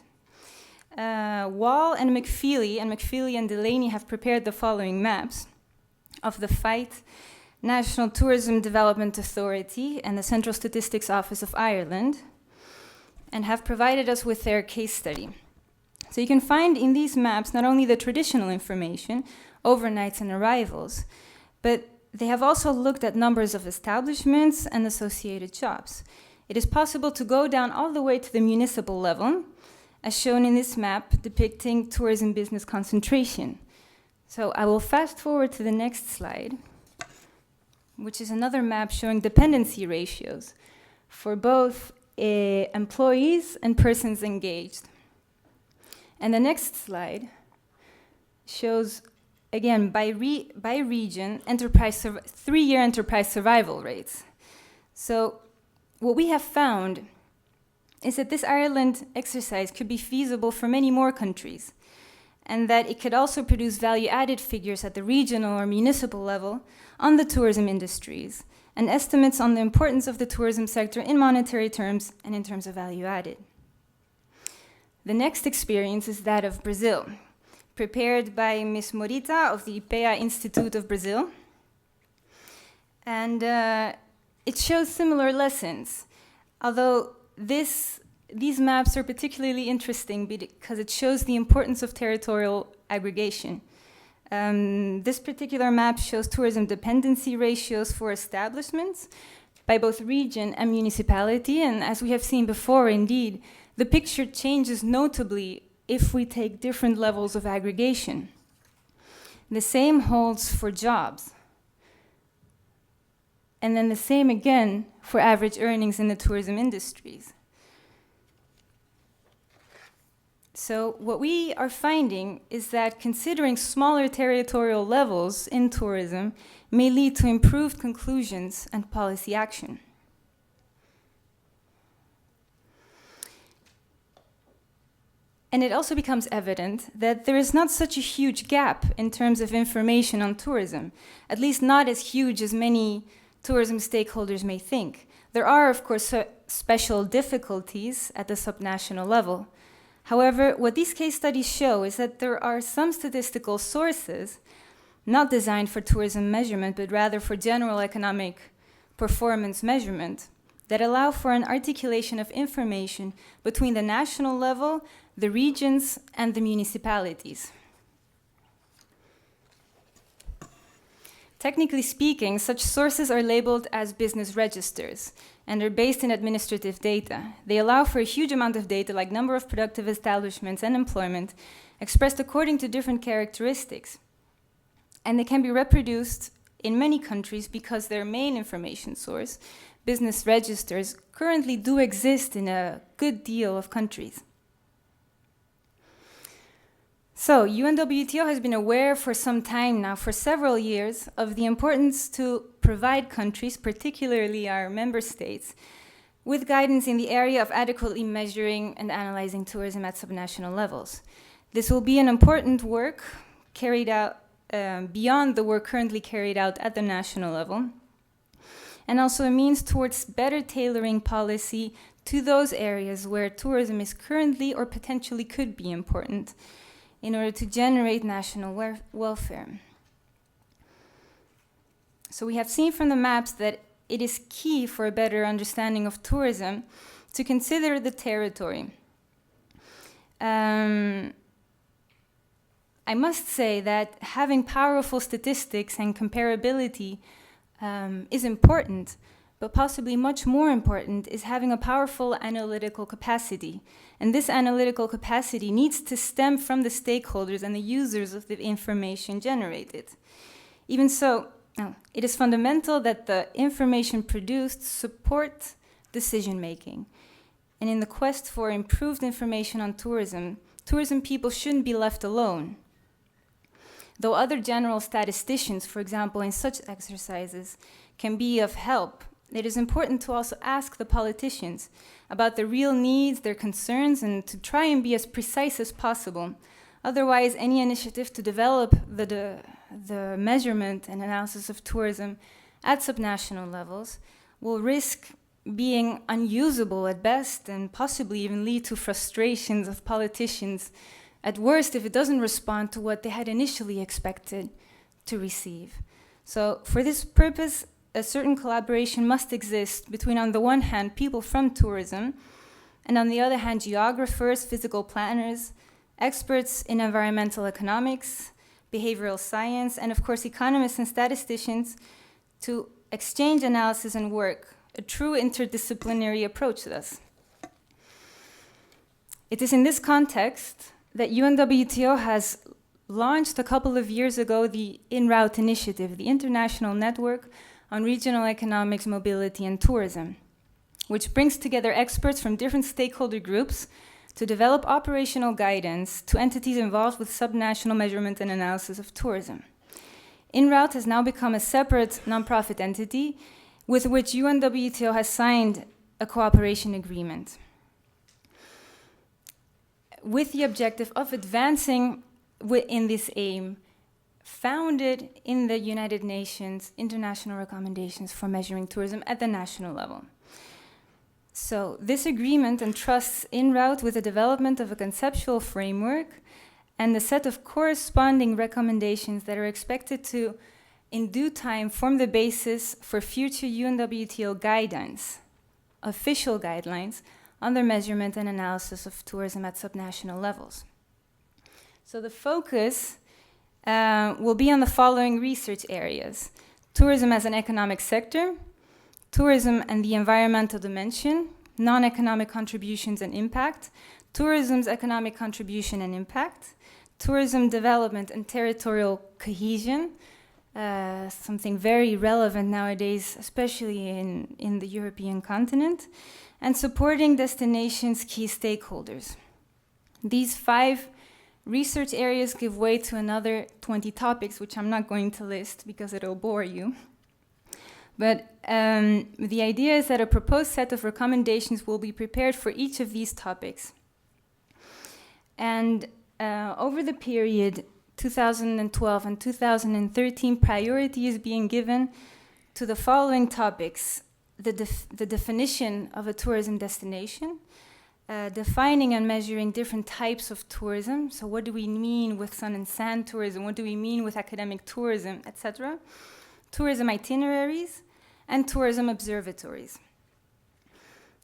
Wall and McFeely and Delaney have prepared the following maps of the FITE, National Tourism Development Authority, and the Central Statistics Office of Ireland, and have provided us with their case study. So you can find in these maps not only the traditional information, overnights and arrivals, but they have also looked at numbers of establishments and associated jobs. It is possible to go down all the way to the municipal level, as shown in this map depicting tourism business concentration. So I will fast forward to the next slide, which is another map showing dependency ratios for both employees and persons engaged. And the next slide shows, again, by region, 3-year enterprise survival rates. So what we have found is that this Ireland exercise could be feasible for many more countries, and that it could also produce value-added figures at the regional or municipal level on the tourism industries, and estimates on the importance of the tourism sector in monetary terms and in terms of value added. The next experience is that of Brazil, prepared by Ms. Morita of the IPEA Institute of Brazil. And it shows similar lessons, although these maps are particularly interesting because it shows the importance of territorial aggregation. This particular map shows tourism dependency ratios for establishments by both region and municipality, and as we have seen before, indeed, the picture changes notably if we take different levels of aggregation. The same holds for jobs. And then the same again for average earnings in the tourism industries. So what we are finding is that considering smaller territorial levels in tourism may lead to improved conclusions and policy action. And it also becomes evident that there is not such a huge gap in terms of information on tourism, at least not as huge as many tourism stakeholders may think. There are, of course, special difficulties at the subnational level. However, what these case studies show is that there are some statistical sources not designed for tourism measurement, but rather for general economic performance measurement that allow for an articulation of information between the national level, the regions, and the municipalities. Technically speaking, such sources are labeled as business registers and are based in administrative data. They allow for a huge amount of data, like number of productive establishments and employment, expressed according to different characteristics. And they can be reproduced in many countries because their main information source, business registers, currently do exist in a good deal of countries. So, UNWTO has been aware for some time now, for several years, of the importance to provide countries, particularly our member states, with guidance in the area of adequately measuring and analyzing tourism at subnational levels. This will be an important work carried out beyond the work currently carried out at the national level, and also a means towards better tailoring policy to those areas where tourism is currently or potentially could be important, in order to generate national welfare. So we have seen from the maps that it is key for a better understanding of tourism to consider the territory. I must say that having powerful statistics and comparability is important, but possibly much more important is having a powerful analytical capacity. And this analytical capacity needs to stem from the stakeholders and the users of the information generated. Even so, it is fundamental that the information produced support decision-making. And in the quest for improved information on tourism, tourism people shouldn't be left alone. Though other general statisticians, for example, in such exercises, can be of help, it is important to also ask the politicians about their real needs, their concerns, and to try and be as precise as possible. Otherwise, any initiative to develop the measurement and analysis of tourism at subnational levels will risk being unusable at best and possibly even lead to frustrations of politicians, at worst if it doesn't respond to what they had initially expected to receive. So for this purpose, a certain collaboration must exist between, on the one hand, people from tourism, and on the other hand, geographers, physical planners, experts in environmental economics, behavioral science, and of course economists and statisticians to exchange analysis and work, a true interdisciplinary approach thus. It is in this context that UNWTO has launched a couple of years ago the INROUTE initiative, the International Network on Regional Economics, Mobility and Tourism, which brings together experts from different stakeholder groups to develop operational guidance to entities involved with subnational measurement and analysis of tourism. INROUTE has now become a separate nonprofit entity with which UNWTO has signed a cooperation agreement with the objective of advancing in this aim, founded in the United Nations International Recommendations for Measuring Tourism at the national level. So this agreement entrusts INROUTE with the development of a conceptual framework and a set of corresponding recommendations that are expected to, in due time, form the basis for future UNWTO guidelines, official guidelines, on the measurement and analysis of tourism at subnational levels. So the focus will be on the following research areas: tourism as an economic sector, tourism and the environmental dimension, non-economic contributions and impact, tourism's economic contribution and impact, tourism development and territorial cohesion, something very relevant nowadays, especially in the European continent, and supporting destinations' key stakeholders. These 5 research areas give way to another 20 topics, which I'm not going to list because it'll bore you. But the idea is that a proposed set of recommendations will be prepared for each of these topics. And over the period 2012 and 2013, priority is being given to the following topics: the definition of a tourism destination, defining and measuring different types of tourism. So what do we mean with sun and sand tourism? What do we mean with academic tourism, etc.? Tourism itineraries, and tourism observatories.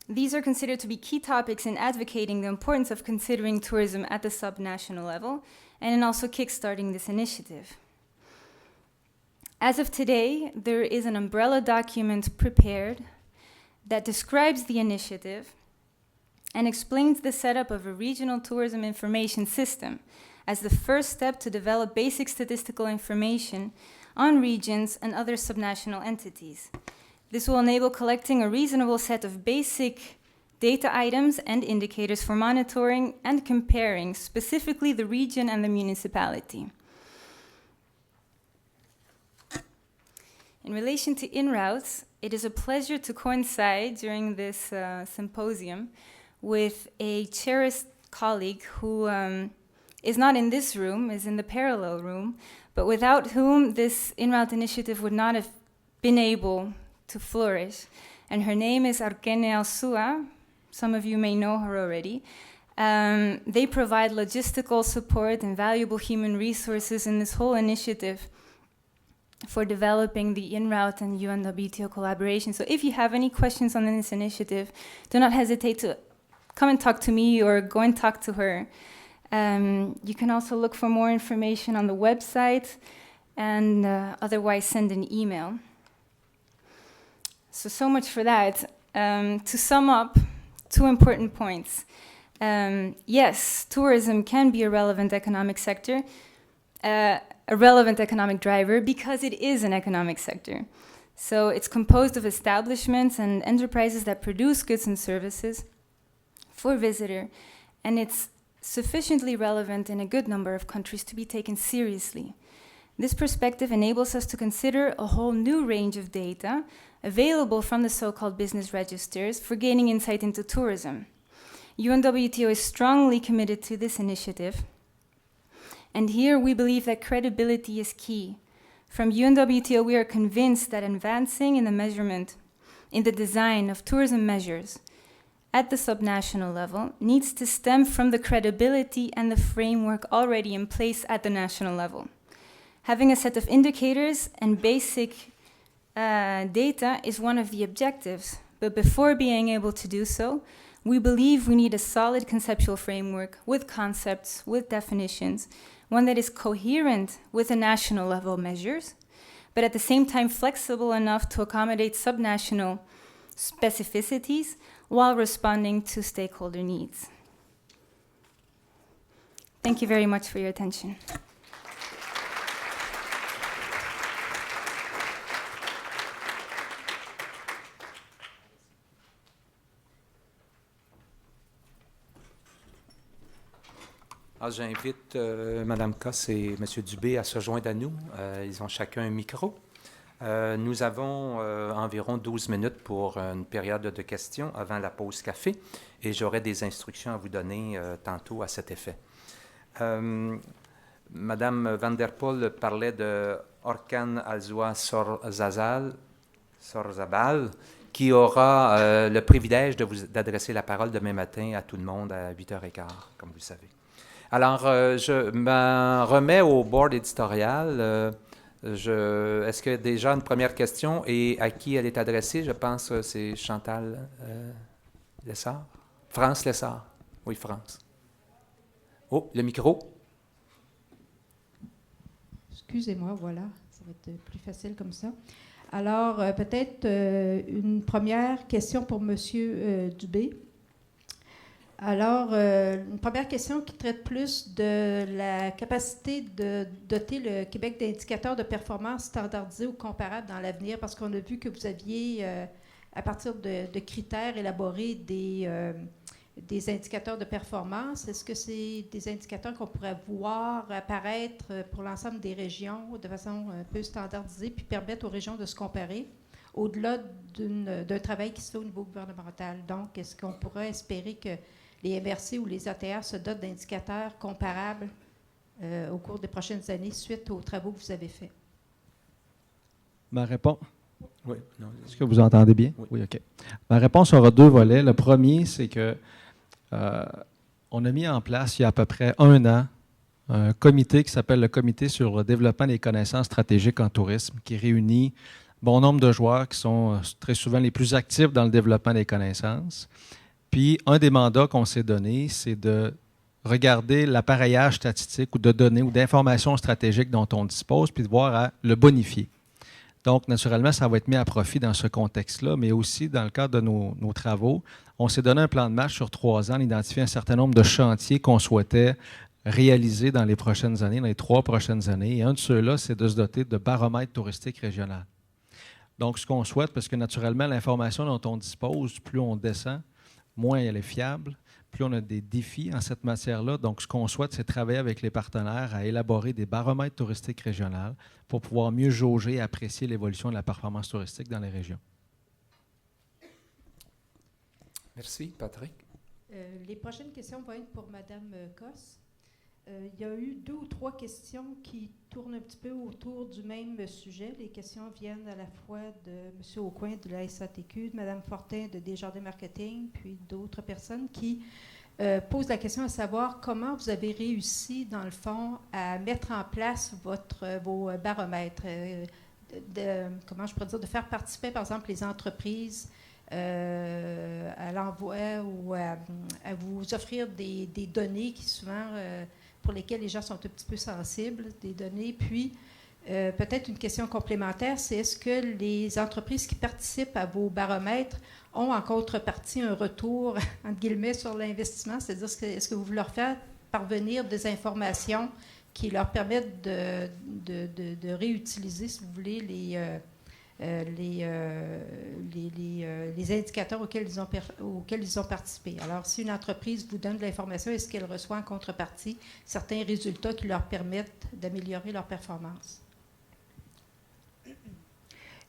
These are considered to be key topics in advocating the importance of considering tourism at the subnational level and in also kickstarting this initiative. As of today, there is an umbrella document prepared that describes the initiative and explains the setup of a regional tourism information system as the first step to develop basic statistical information on regions and other subnational entities. This will enable collecting a reasonable set of basic data items and indicators for monitoring and comparing specifically the region and the municipality. In relation to INROUTE, it is a pleasure to coincide during this symposium with a cherished colleague who is not in this room, is in the parallel room, but without whom this INROUTE initiative would not have been able to flourish. And her name is Arkene Alsua. Some of you may know her already. They provide logistical support and valuable human resources in this whole initiative for developing the INROUTE and UNWTO collaboration. So if you have any questions on this initiative, do not hesitate to come and talk to me or go and talk to her. You can also look for more information on the website and otherwise send an email. So much for that. To sum up, 2 important points. Yes, tourism can be a relevant economic sector, a relevant economic driver, because it is an economic sector. So it's composed of establishments and enterprises that produce goods and services for visitor, and it's sufficiently relevant in a good number of countries to be taken seriously. This perspective enables us to consider a whole new range of data available from the so-called business registers for gaining insight into tourism. UNWTO is strongly committed to this initiative, and here we believe that credibility is key. From UNWTO, we are convinced that advancing in the measurement, in the design of tourism measures at the subnational level needs to stem from the credibility and the framework already in place at the national level. Having a set of indicators and basic data is one of the objectives, but before being able to do so, we believe we need a solid conceptual framework with concepts, with definitions, one that is coherent with the national level measures, but at the same time flexible enough to accommodate subnational specificities while responding to stakeholder needs. Thank you very much for your attention. Alors, j'invite Mme Cosse et M. Dubé à se joindre à nous. Ils ont chacun un micro. Nous avons environ 12 minutes pour une période de questions avant la pause café et j'aurai des instructions à vous donner tantôt à cet effet. Madame Van der Poel parlait de Orkan Alzoa Sorzabal, qui aura le privilège d'adresser la parole demain matin à tout le monde à 8h15, comme vous le savez. Alors, je m'en remets au board éditorial. Est-ce qu'il y a déjà une première question et à qui elle est adressée? Je pense que c'est Chantal Lessard. France Lessard. Oui, France. Oh, le micro. Excusez-moi, voilà, ça va être plus facile comme ça. Alors, peut-être une première question pour M. Dubé. Alors, une première question qui traite plus de la capacité de doter le Québec d'indicateurs de performance standardisés ou comparables dans l'avenir, parce qu'on a vu que vous aviez, à partir de critères, élaboré des indicateurs de performance. Est-ce que c'est des indicateurs qu'on pourrait voir apparaître pour l'ensemble des régions de façon un peu standardisée, puis permettre aux régions de se comparer, au-delà d'un travail qui se fait au niveau gouvernemental? Donc, est-ce qu'on pourrait espérer que les MRC ou les ATR se dotent d'indicateurs comparables au cours des prochaines années suite aux travaux que vous avez faits? Ma réponse. Oui. Non, est-ce que vous entendez bien? Oui, OK. Ma réponse aura 2 volets. Le premier, c'est que on a mis en place, il y a à peu près 1 an, un comité qui s'appelle le Comité sur le développement des connaissances stratégiques en tourisme, qui réunit bon nombre de joueurs qui sont très souvent les plus actifs dans le développement des connaissances. Puis, un des mandats qu'on s'est donné, c'est de regarder l'appareillage statistique ou de données ou d'informations stratégiques dont on dispose, puis de voir à le bonifier. Donc, naturellement, ça va être mis à profit dans ce contexte-là, mais aussi dans le cadre de nos travaux, on s'est donné un plan de match sur 3 ans, d'identifier un certain nombre de chantiers qu'on souhaitait réaliser dans les prochaines années, dans les 3 prochaines années. Et un de ceux-là, c'est de se doter de baromètres touristiques régionaux. Donc, ce qu'on souhaite, parce que naturellement, l'information dont on dispose, plus on descend, moins elle est fiable, plus on a des défis en cette matière-là. Donc, ce qu'on souhaite, c'est travailler avec les partenaires à élaborer des baromètres touristiques régionaux pour pouvoir mieux jauger et apprécier l'évolution de la performance touristique dans les régions. Merci, Patrick. Les prochaines questions vont être pour Mme Cosse. Il y a eu 2 ou 3 questions qui tournent un petit peu autour du même sujet. Les questions viennent à la fois de M. Aucoin de la SATQ, de Mme Fortin de Desjardins Marketing, puis d'autres personnes qui posent la question à savoir comment vous avez réussi, dans le fond, à mettre en place vos baromètres. Comment je pourrais dire, de faire participer, par exemple, les entreprises à l'envoi ou à vous offrir des données qui souvent, pour lesquelles les gens sont un petit peu sensibles, des données. Puis, peut-être une question complémentaire, c'est est-ce que les entreprises qui participent à vos baromètres ont en contrepartie un retour, entre guillemets, sur l'investissement? C'est-à-dire, est-ce que vous leur faites parvenir des informations qui leur permettent de réutiliser, si vous voulez, les indicateurs auxquels ils ont participé. Alors, si une entreprise vous donne de l'information, est-ce qu'elle reçoit en contrepartie certains résultats qui leur permettent d'améliorer leur performance?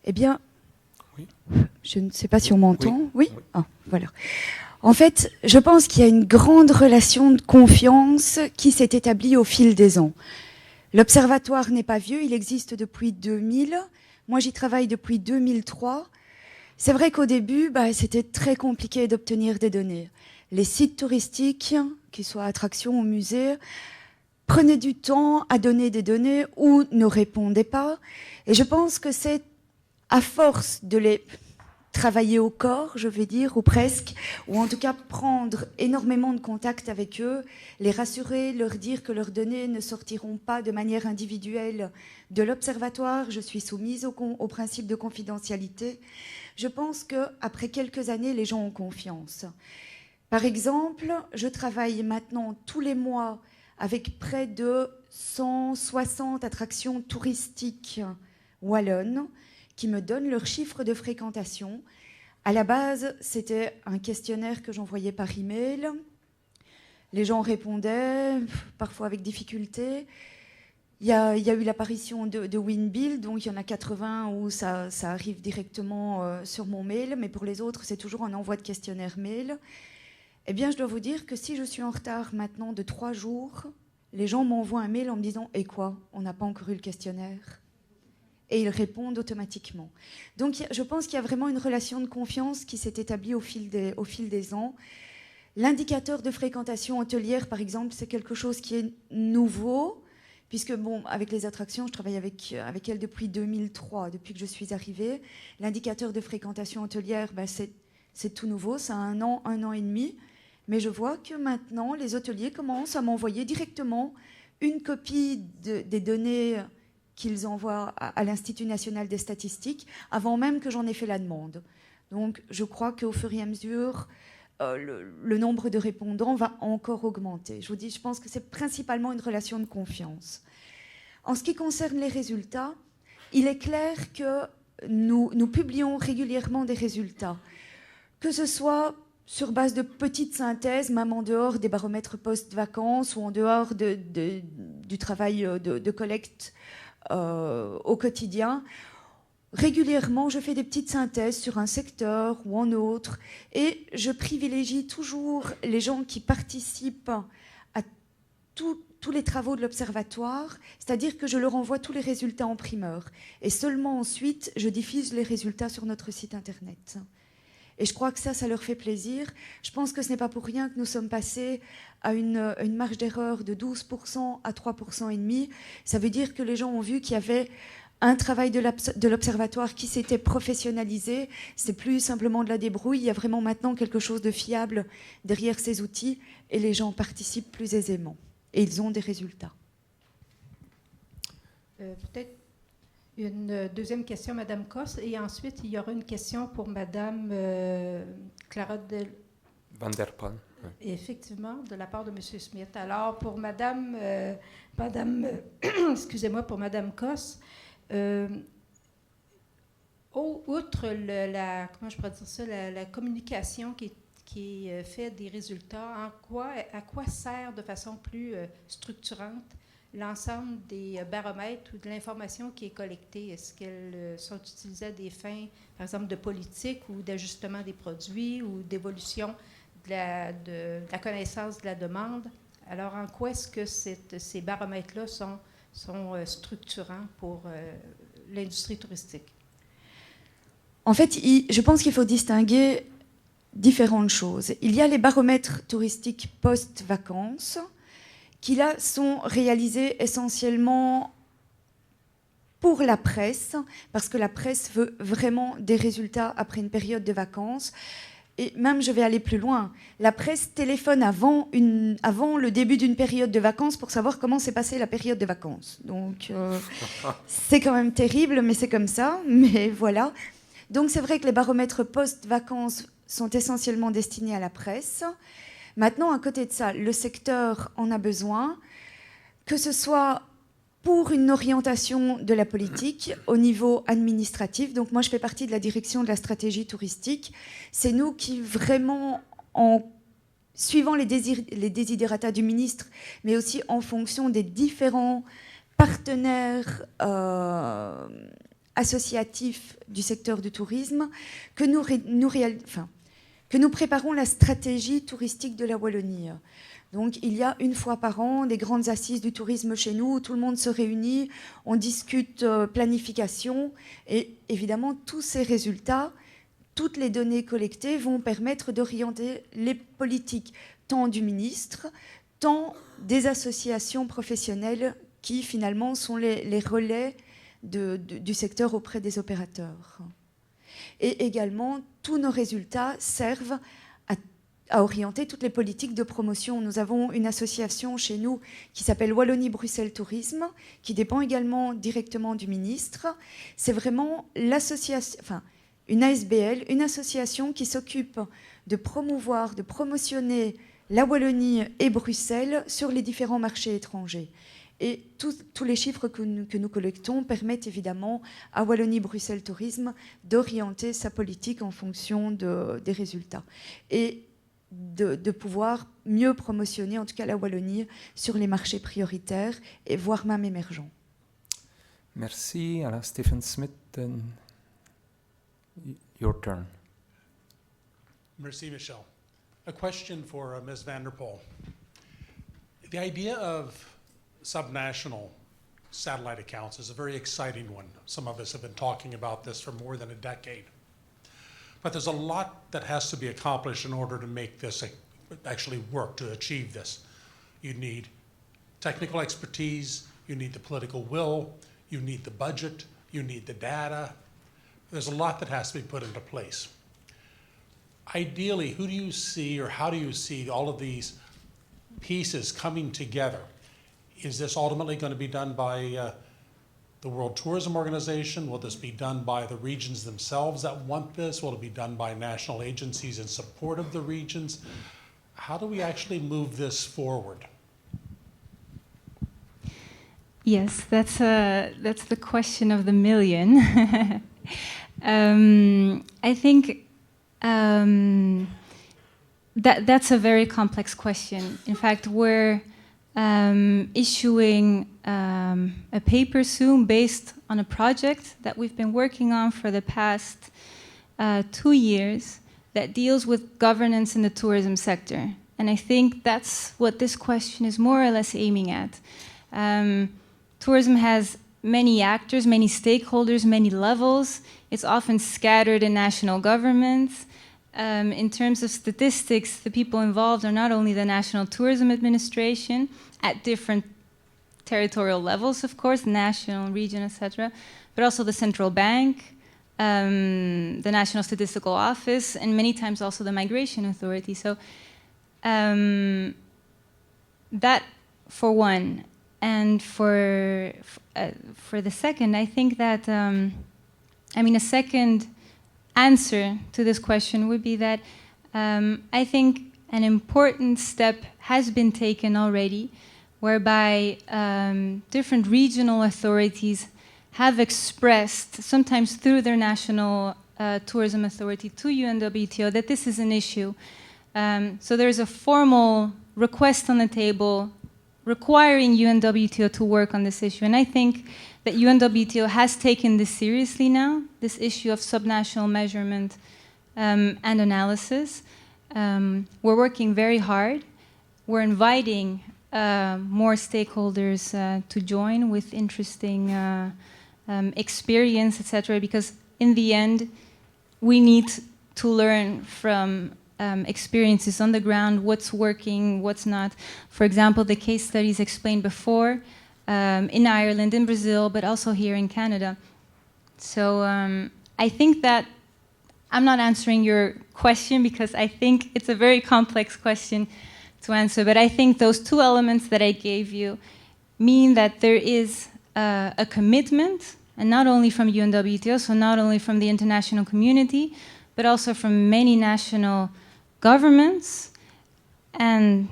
Eh bien, oui. Je ne sais pas si on m'entend. Oui. Oui. Ah, voilà. En fait, je pense qu'il y a une grande relation de confiance qui s'est établie au fil des ans. L'Observatoire n'est pas vieux, il existe depuis 2000. Moi, j'y travaille depuis 2003. C'est vrai qu'au début, c'était très compliqué d'obtenir des données. Les sites touristiques, qu'ils soient attractions ou musées, prenaient du temps à donner des données ou ne répondaient pas. Et je pense que c'est à force de les travailler au corps, je vais dire, ou presque, ou en tout cas prendre énormément de contact avec eux, les rassurer, leur dire que leurs données ne sortiront pas de manière individuelle de l'Observatoire. Je suis soumise au principe de confidentialité. Je pense qu'après quelques années, les gens ont confiance. Par exemple, je travaille maintenant tous les mois avec près de 160 attractions touristiques wallonnes qui me donnent leurs chiffres de fréquentation. À la base, c'était un questionnaire que j'envoyais par email. Les gens répondaient, parfois avec difficulté. Il y a eu l'apparition de Winbill, donc il y en a 80 où ça arrive directement sur mon mail, mais pour les autres, c'est toujours un envoi de questionnaire mail. Eh bien, je dois vous dire que si je suis en retard maintenant de 3 jours, les gens m'envoient un mail en me disant « Et quoi ? On n'a pas encore eu le questionnaire ?» Et ils répondent automatiquement. Donc, je pense qu'il y a vraiment une relation de confiance qui s'est établie au fil des ans. L'indicateur de fréquentation hôtelière, par exemple, c'est quelque chose qui est nouveau, puisque, bon, avec les attractions, je travaille avec elles depuis 2003, depuis que je suis arrivée. L'indicateur de fréquentation hôtelière, c'est tout nouveau, ça a 1 an et demi. Mais je vois que maintenant, les hôteliers commencent à m'envoyer directement une copie des données qu'ils envoient à l'Institut national des statistiques, avant même que j'en ai fait la demande. Donc, je crois qu'au fur et à mesure, le nombre de répondants va encore augmenter. Je vous dis, je pense que c'est principalement une relation de confiance. En ce qui concerne les résultats, il est clair que nous publions régulièrement des résultats, que ce soit sur base de petites synthèses, même en dehors des baromètres post-vacances ou en dehors du travail de collecte au quotidien. Régulièrement, je fais des petites synthèses sur un secteur ou en autre et je privilégie toujours les gens qui participent à tous les travaux de l'Observatoire, c'est-à-dire que je leur envoie tous les résultats en primeur. Et seulement ensuite, je diffuse les résultats sur notre site Internet. Et je crois que ça leur fait plaisir. Je pense que ce n'est pas pour rien que nous sommes passés à une marge d'erreur de 12% à 3,5%. Ça veut dire que les gens ont vu qu'il y avait un travail de l'Observatoire qui s'était professionnalisé. C'est plus simplement de la débrouille. Il y a vraiment maintenant quelque chose de fiable derrière ces outils et les gens participent plus aisément. Et ils ont des résultats. Peut-être une deuxième question, Mme Cosse, et ensuite, il y aura une question pour Mme Clara Van der Poel. Effectivement, de la part de M. Smith. Alors, pour excusez-moi, pour Mme Cosse, outre comment je pourrais dire ça, la communication qui est faite des résultats, à quoi sert de façon plus structurante l'ensemble des baromètres ou de l'information qui est collectée? Est-ce qu'elles sont utilisées à des fins, par exemple, de politique ou d'ajustement des produits ou d'évolution de la connaissance de la demande? Alors, en quoi est-ce que ces baromètres-là sont structurants pour l'industrie touristique? En fait, je pense qu'il faut distinguer différentes choses. Il y a les baromètres touristiques post-vacances, qui là sont réalisés essentiellement pour la presse, parce que la presse veut vraiment des résultats après une période de vacances. Et même, je vais aller plus loin, la presse téléphone avant le début d'une période de vacances pour savoir comment s'est passée la période de vacances. Donc, c'est quand même terrible, mais c'est comme ça. Mais voilà. Donc, c'est vrai que les baromètres post-vacances sont essentiellement destinés à la presse. Maintenant, à côté de ça, le secteur en a besoin, que ce soit pour une orientation de la politique au niveau administratif. Donc moi, je fais partie de la direction de la stratégie touristique. C'est nous qui vraiment, en suivant les desiderata du ministre, mais aussi en fonction des différents partenaires associatifs du secteur du tourisme, que nous préparons la stratégie touristique de la Wallonie. Donc, il y a une fois par an des grandes assises du tourisme chez nous où tout le monde se réunit, on discute planification et évidemment, tous ces résultats, toutes les données collectées vont permettre d'orienter les politiques tant du ministre, tant des associations professionnelles qui finalement sont les relais du secteur auprès des opérateurs. Et également, tous nos résultats servent à orienter toutes les politiques de promotion. Nous avons une association chez nous qui s'appelle Wallonie-Bruxelles Tourisme, qui dépend également directement du ministre. C'est vraiment l'association, une ASBL, une association qui s'occupe de promouvoir, de promotionner la Wallonie et Bruxelles sur les différents marchés étrangers. Et tous les chiffres que nous collectons permettent évidemment à Wallonie-Bruxelles Tourisme d'orienter sa politique en fonction des résultats. Et de pouvoir mieux promotionner, en tout cas la Wallonie, sur les marchés prioritaires et voire même émergents. Merci. Alors, Stephen Smith, your turn. Merci, Michelle. A question for Ms. Vanderpoel. The idea of subnational satellite accounts is a very exciting one. Some of us have been talking about this for more than a decade. But there's a lot that has to be accomplished in order to make this actually work, to achieve this. You need technical expertise, you need the political will, you need the budget, you need the data. There's a lot that has to be put into place. Ideally, who do you see, or how do you see all of these pieces coming together? Is this ultimately going to be done by the World Tourism Organization? Will this be done by the regions themselves that want this? Will it be done by national agencies in support of the regions? How do we actually move this forward? Yes, that's the question of the million. I think that's a very complex question. In fact, we're issuing a paper soon based on a project that we've been working on for the past 2 years that deals with governance in the tourism sector. And I think that's what this question is more or less aiming at. Tourism has many actors, many stakeholders, many levels. It's often scattered in national governments. In terms of statistics, the people involved are not only the National Tourism Administration at different territorial levels, of course, national, region, etc., but also the central bank, the National Statistical Office, and many times also the Migration Authority. So that for one. And for the second, I think that, a second answer to this question would be that I think an important step has been taken already, whereby different regional authorities have expressed, sometimes through their national tourism authority to UNWTO, that this is an issue. So there's a formal request on the table requiring UNWTO to work on this issue. And I think that UNWTO has taken this seriously now, this issue of subnational measurement and analysis. We're working very hard. We're inviting more stakeholders to join with interesting experience, etc., because in the end, we need to learn from experiences on the ground, what's working, what's not. For example, the case studies explained before, in Ireland, in Brazil, but also here in Canada. So I think that I'm not answering your question because I think it's a very complex question to answer, but I think those two elements that I gave you mean that there is a commitment, and not only from UNWTO, so not only from the international community, but also from many national governments and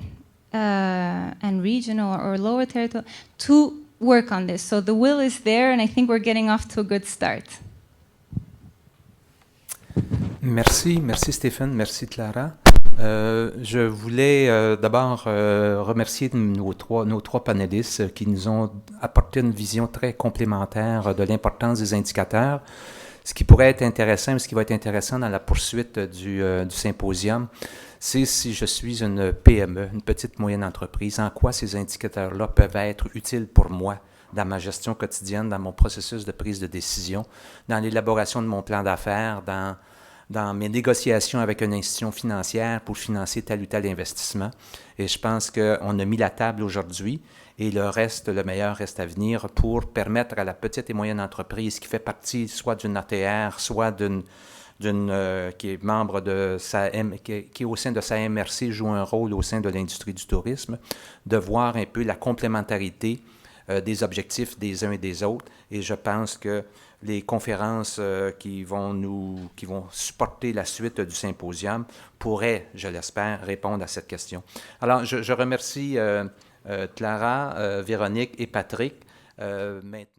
regional or lower territory to work on this. So the will is there, and I think we're getting off to a good start. Merci Stéphane, merci Clara. Je voulais d'abord remercier nos trois panélistes qui nous ont apporté une vision très complémentaire de l'importance des indicateurs. Ce qui pourrait être intéressant, ce qui va être intéressant dans la poursuite du symposium, c'est si je suis une PME, une petite moyenne entreprise, en quoi ces indicateurs-là peuvent être utiles pour moi dans ma gestion quotidienne, dans mon processus de prise de décision, dans l'élaboration de mon plan d'affaires, dans mes négociations avec une institution financière pour financer tel ou tel investissement. Et je pense qu'on a mis la table aujourd'hui et le meilleur reste à venir pour permettre à la petite et moyenne entreprise qui fait partie soit d'une ATR, soit qui est membre de qui est au sein de sa MRC, joue un rôle au sein de l'industrie du tourisme, de voir un peu la complémentarité des objectifs des uns et des autres. Et je pense que les conférences qui vont supporter la suite du symposium pourraient, je l'espère, répondre à cette question. Alors, je remercie Clara, Véronique et Patrick. Maintenant,